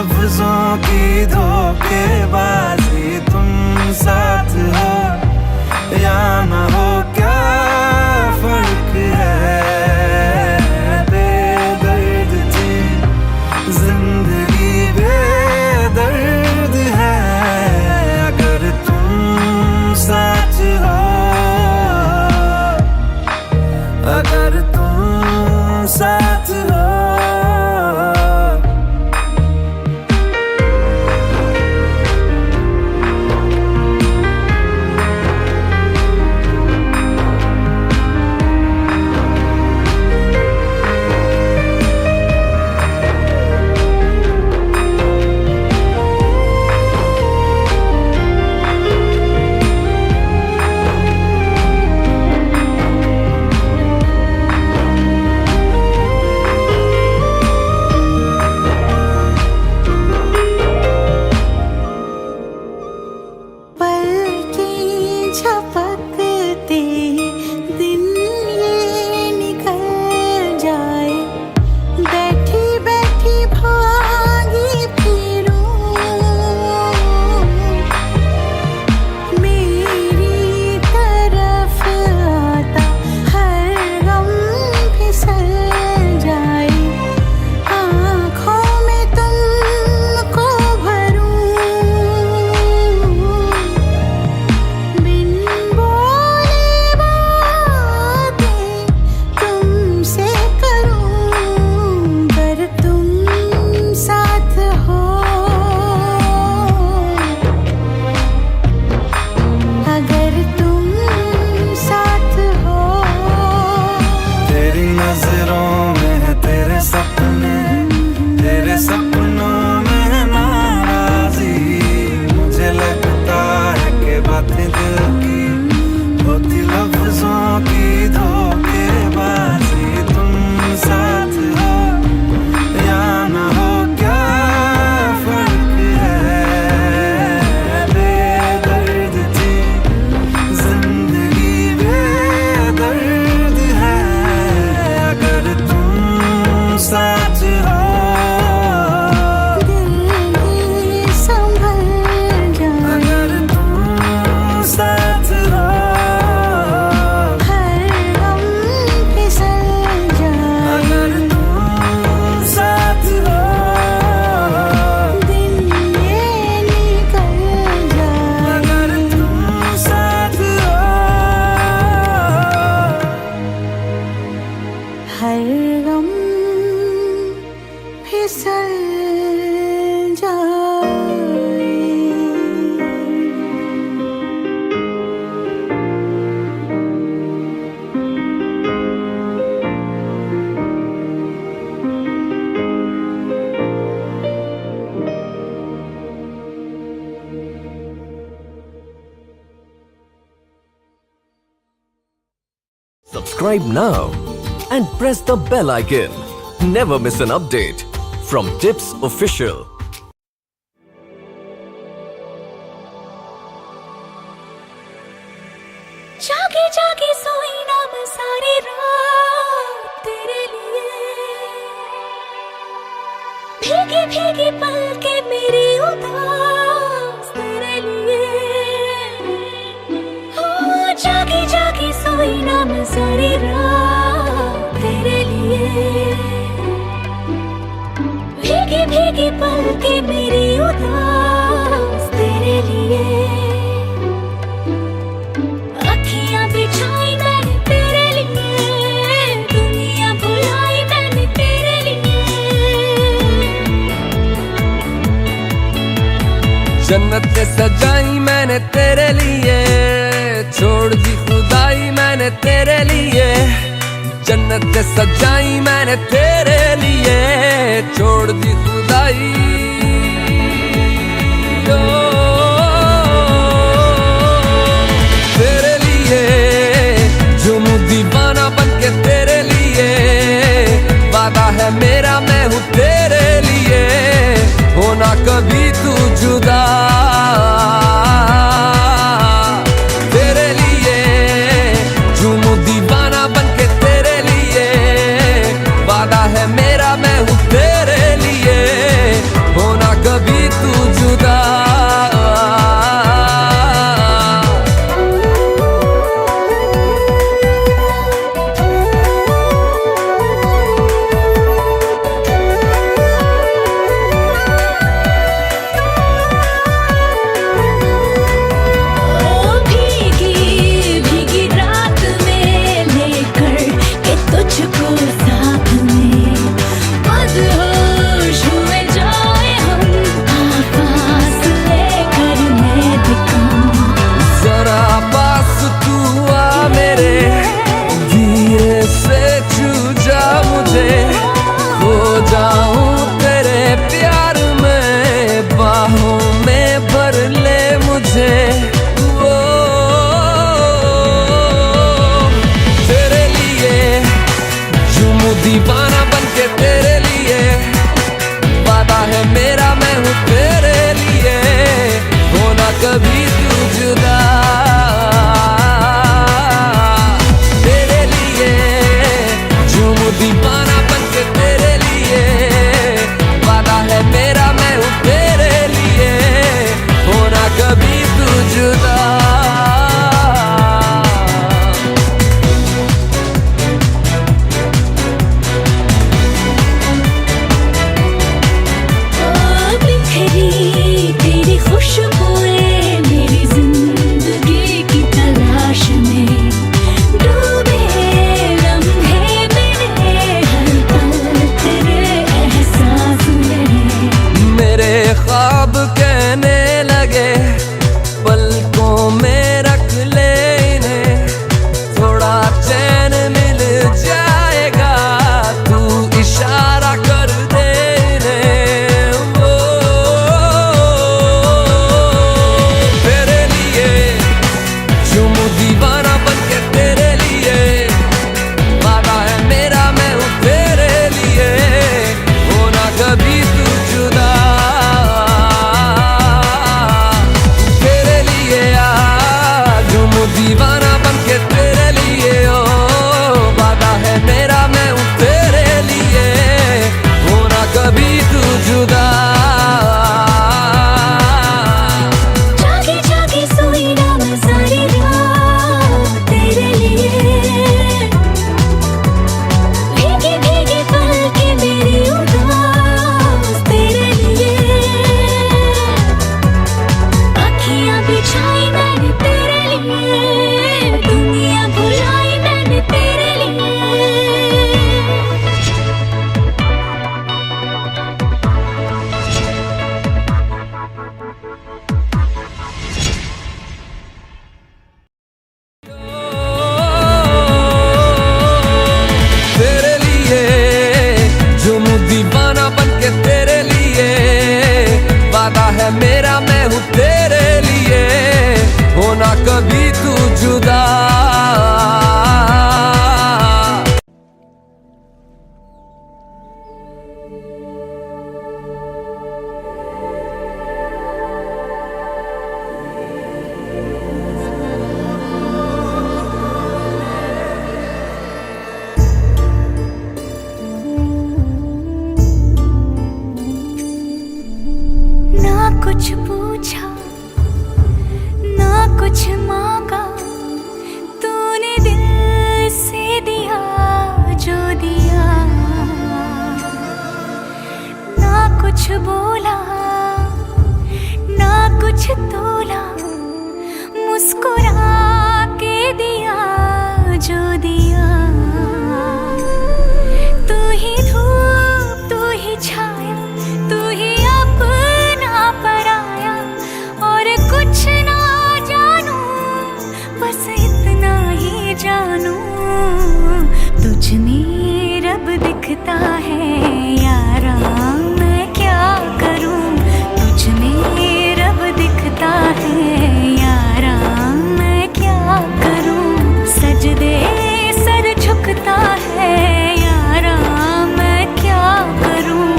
लफ्जों की धोखेबाजी, तुम साथ हो या ना हो क्या फर्क है। बेदर्द थी जिंदगी, बेदर्द है अगर तुम साथ हो, अगर तुम साथ हो।
Subscribe now and press the bell icon. Never miss an update from Tips Official.
जागे जागे सोई ना मैं सारी रात तेरे लिए, भीगी भीगी पलके मेरी उदास तेरे लिए। हो जागे जागे सोई ना मैं सारी रात तेरे लिए, भीगी भीगी पलके मेरी उदास तेरे लिए। अखियां बिछाई मैंने तेरे लिए, दुनिया भुलाई मैंने तेरे लिए।
जन्नत सजाई मैंने तेरे लिए, छोड़ दी खुदाई मैंने तेरे लिए। जन्नत सजाई मैंने तेरे लिए, छोड़ दी खुदाई। तेरे लिए झूमूं दीवाना बनके तेरे लिए, वादा है मेरा मैं हूँ तेरे लिए, होना कभी तू जुदा। तेरे लिए झूमूं दीवाना बनके तेरे लिए, वादा है मेरा मैं हूँ तेरे लिए, होना
कुछ बोला ना कुछ तोला, मुस्कुरा के दिया जो दिया। तू ही धूप तू ही छाया, तू ही अपना पराया, और कुछ ना जानू बस इतना ही जानू, तुझ में रब दिखता है यारा, मैं क्या करूं। तुझ में रब दिखता है यारा, मैं क्या करूं। सजदे सर झुकता है यारा, मैं क्या करूं।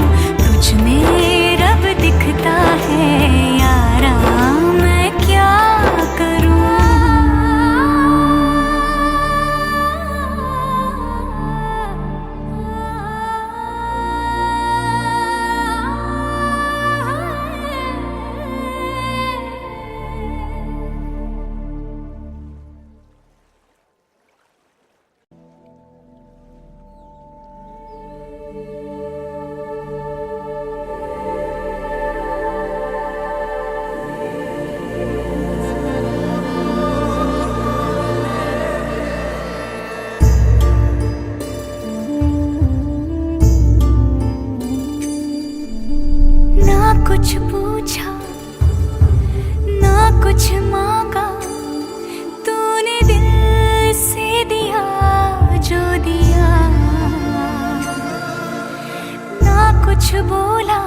तुझ में रब दिखता है यारा, मैं क्या करूं। ना कुछ पूछा ना कुछ मांगा, तूने दिल से दिया जो दिया। ना कुछ बोला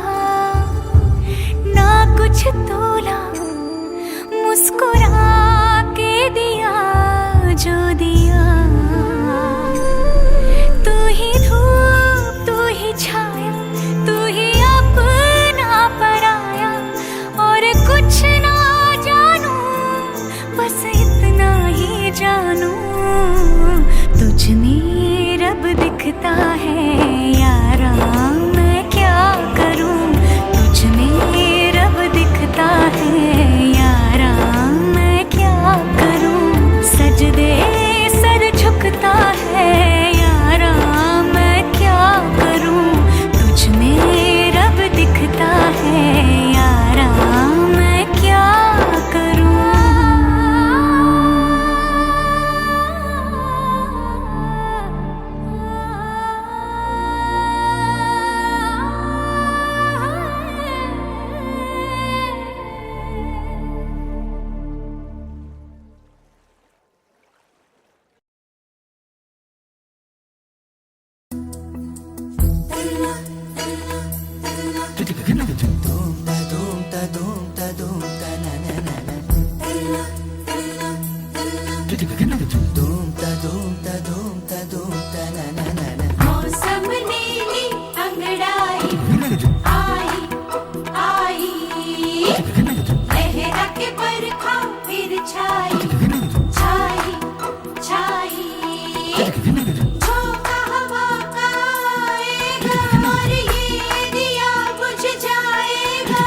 ना कुछ तोला, मुस्कुरा के दिया जो दिया। तू ही धूप तू ही छाया, तू ही अपना पराया, और कुछ ना जानू बस इतना ही जानू, तुझ में रब दिखता है यारा, मैं क्या करूं। तुझ में रब दिखता है यारा, मैं क्या करूं। सजदे सर झुकता है यारा, मैं क्या करूं। तुझ में रब दिखता है यारा, मैं क्या करूं। मौसम नीली अंगड़ाई आई आई, लहरा के बरखा फिर छाई छाई छाई। झोंका हवा का आएगा और ये दिया बुझ जाएगा,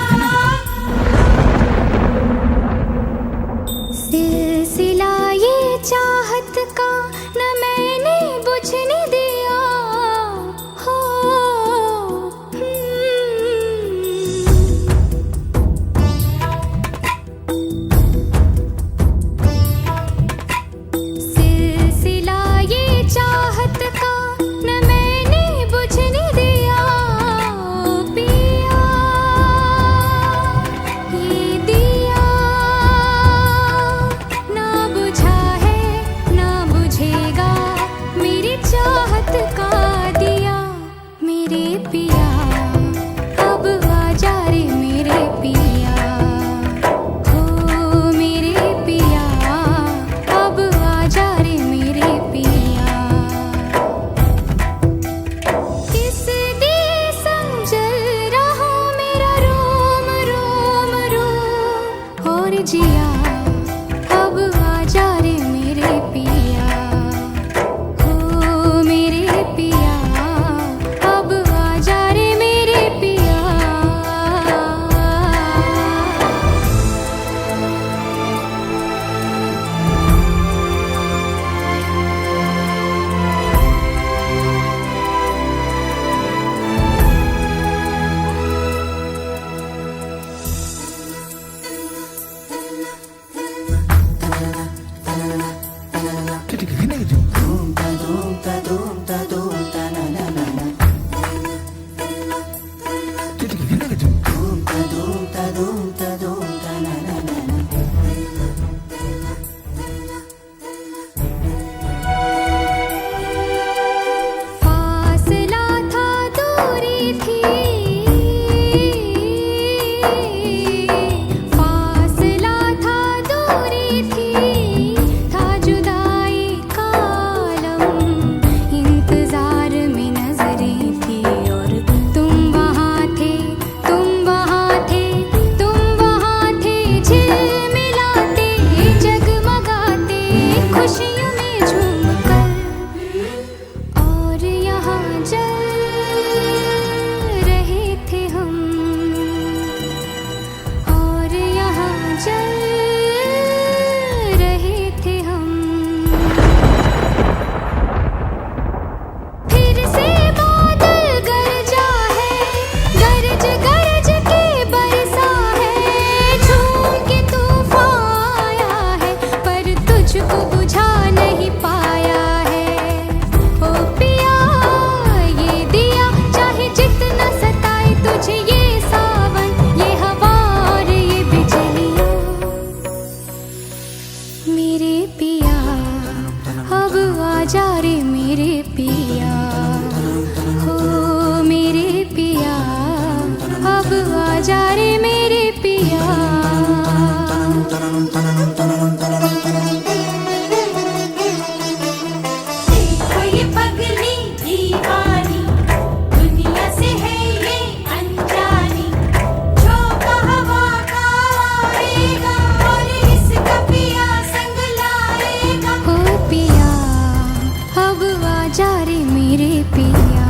देखो ये पगली दीवानी, दुनिया से है ये अनजानी। झोंका हवा का आएगा और इसका पिया संग लाएगा। ओ पिया अब आजा रे मेरे पिया।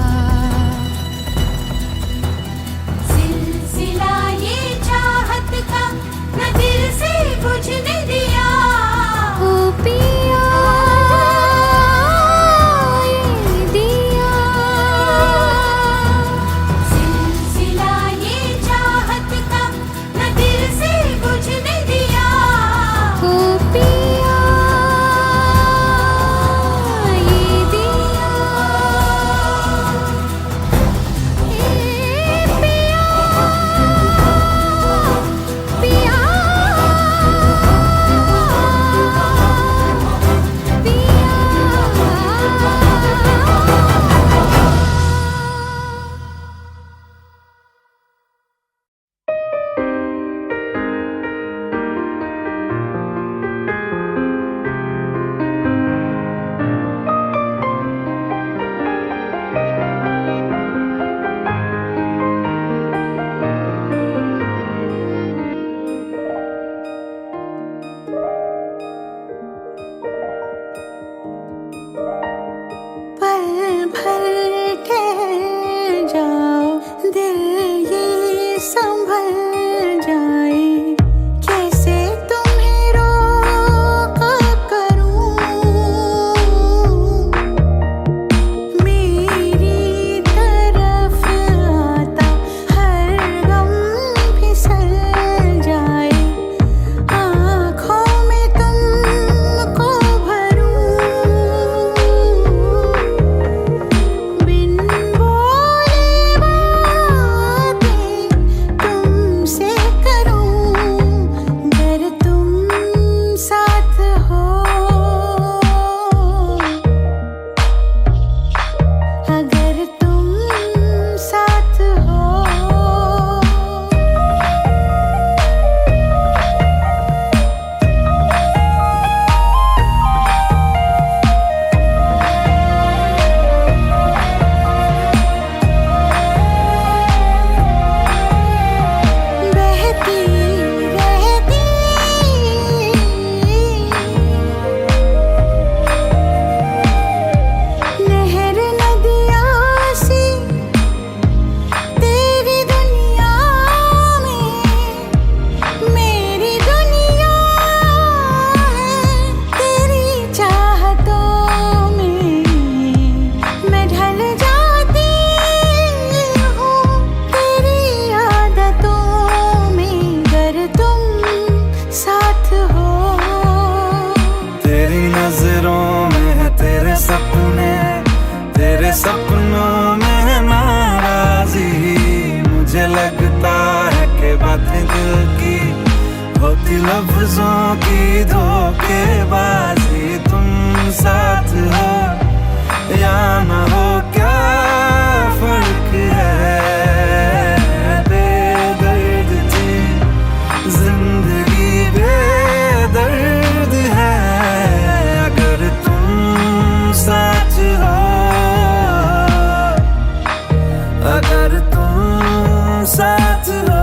सिलसिला ये चाहत का न दिल से बुझने दिया। ओ पिया ये दिया। सिलसिला ये चाहत का न दिल से बुझने दिया। ओ पिया ये दिया। पिया पल भर ठहर जाओ, दिल ये संभल जाए। कैसे तुम्हें रोका करूं, मेरी तरफ आता हर गम फिसल जाए। आँखों में तुमको भरूं, बिन बोले बातें तुमसे करूं। अगर तुम साथ हो, अगर तुम साथ हो। बहती रहती नहर नदियाँ सी तेरी दुनिया में मेरी दुनिया है। तेरी चाहतों में मैं ढल जाती हूँ, तेरी आदतों में अगर तुम साथ हो।
तेरी नजरों में है तेरे सपने, तेरे सपनों में है नाराजी। मुझे लगता है कि बातें दिल की होती लफ्जों की धोखेबाजी। तुम साथ हो या ना हो क्या फर्क है। बेदर्द थी जिंदगी, बेदर्द है अगर तुम साथ हो, अगर तुम साथ हो।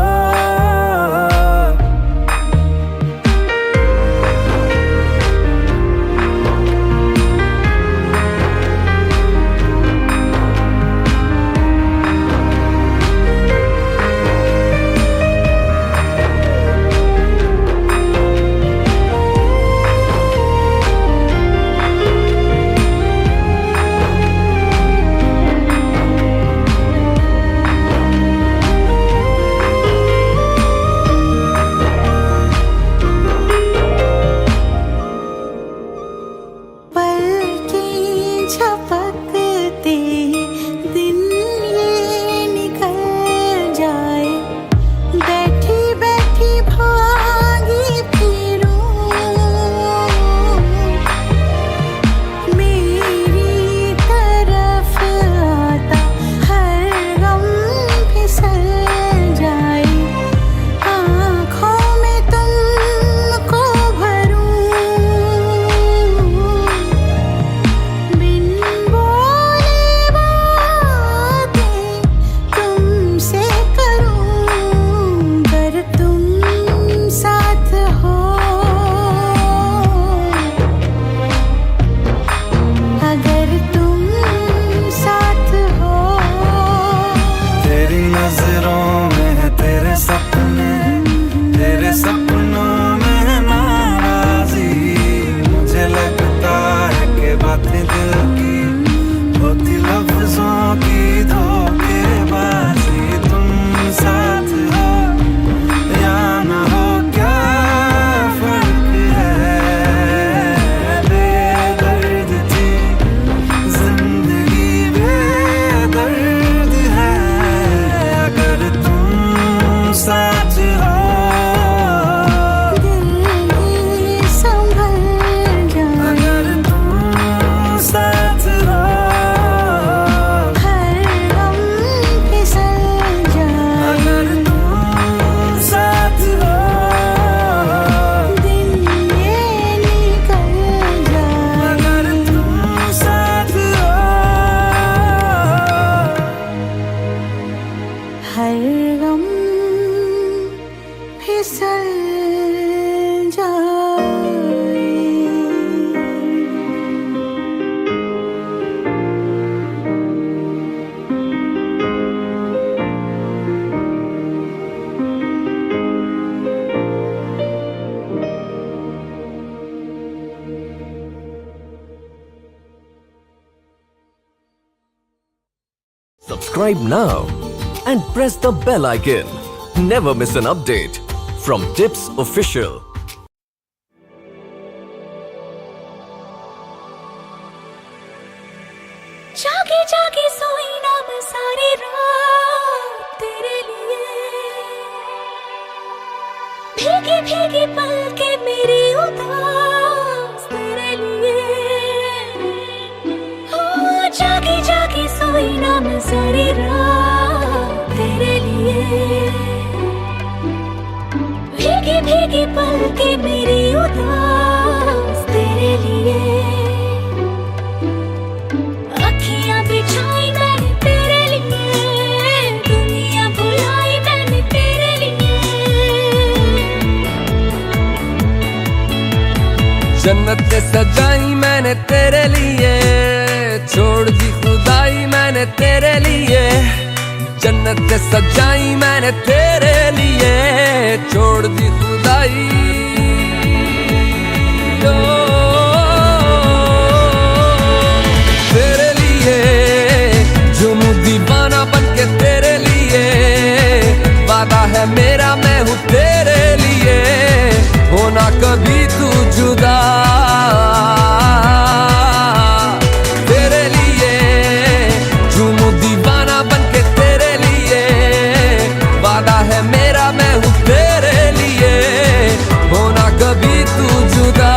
subscribe now and press the bell icon. Never miss an update from Tips Official.
जागे जागे सोई ना मैं सारी रात तेरे लिए, भीगी भीगी पलके मेरी उदास तेरे लिए। हो जागे जागे सोई ना मैं सारी रात तेरे लिए, भीगी भीगी पलके मेरी उदास तेरे लिए। अखियां बिछाई मैंने तेरे लिए, दुनिया भुलाई मैंने तेरे लिए।
जन्नत सजाई मैंने तेरे लिए, छोड़ दी खुदाई मैंने तेरे लिए। जन्नत सजाई मैंने तेरे लिए, छोड़ दी खुदाई। तेरे लिए झूमूं दीवाना बनके तेरे लिए, वादा है मेरा मैं हूँ तेरे लिए, होना कभी तू जुदा। तेरे लिए झूमूं दीवाना बनके तेरे लिए, वादा है मेरा मैं हूँ तेरे लिए, होना कभी तू जुदा।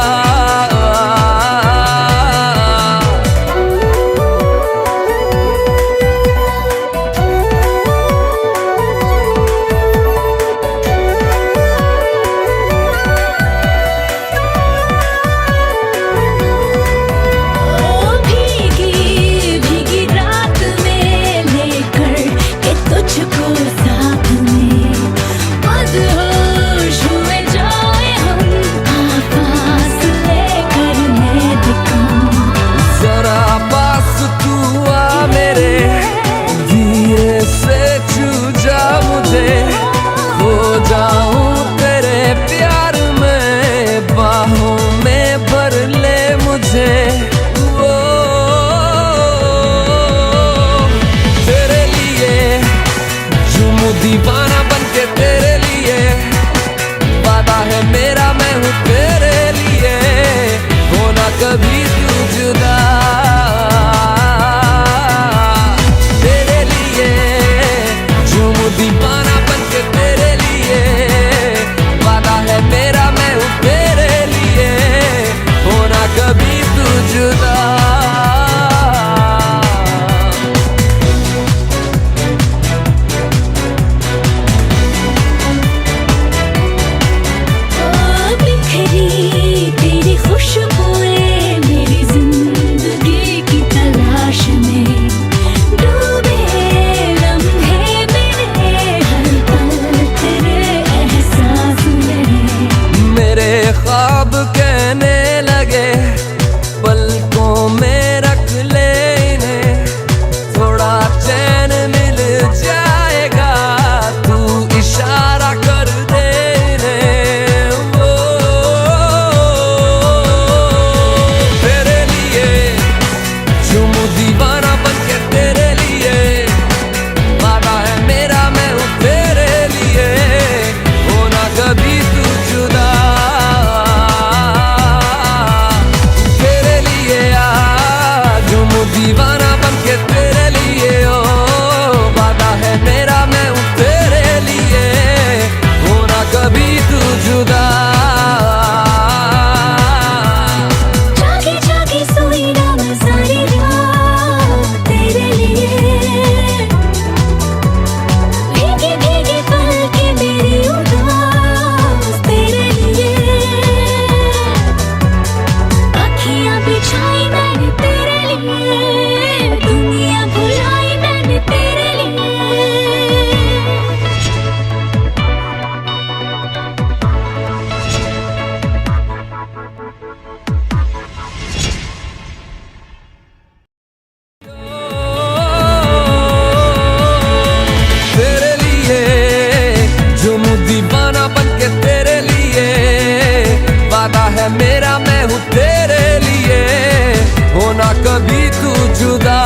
दीवाना बनके तेरे लिए, वादा है मेरा मैं हूँ तेरे लिए, होना कभी तू जुदा। तेरे लिए झूमूं दीवाना बनके तेरे लिए, वादा है मेरा मैं हूँ तेरे लिए, होना कभी तू जुदा। ख्वाब कहने लगे पलकों में रख ले इन्हें, थोड़ा चैन मिल जाएगा तू इशारा कर दे इन्हें। वो तेरे लिए झूमूं दीवाना बनके तेरे लिए, वादा है मेरा मैं हूँ तेरे लिए, होना कभी तू जुदा। दीवाना बनके तेरे लिए, ओ वादा है मेरा मैं हूँ तेरे लिए, होना कभी तू जुदा।
जागे जागे सोई ना मैं सारी रात तेरे लिए, भीगी भीगी पलके मेरी उदास तेरे लिए। अखियां बिछाई मैंने तेरे लिए, दुनिया भुलाई मैंने तेरे लिए।
तेरे लिए झूमूं दीवाना बनके तेरे लिए, वादा है मेरा मैं हूँ तेरे लिए, होना कभी तू जुदा।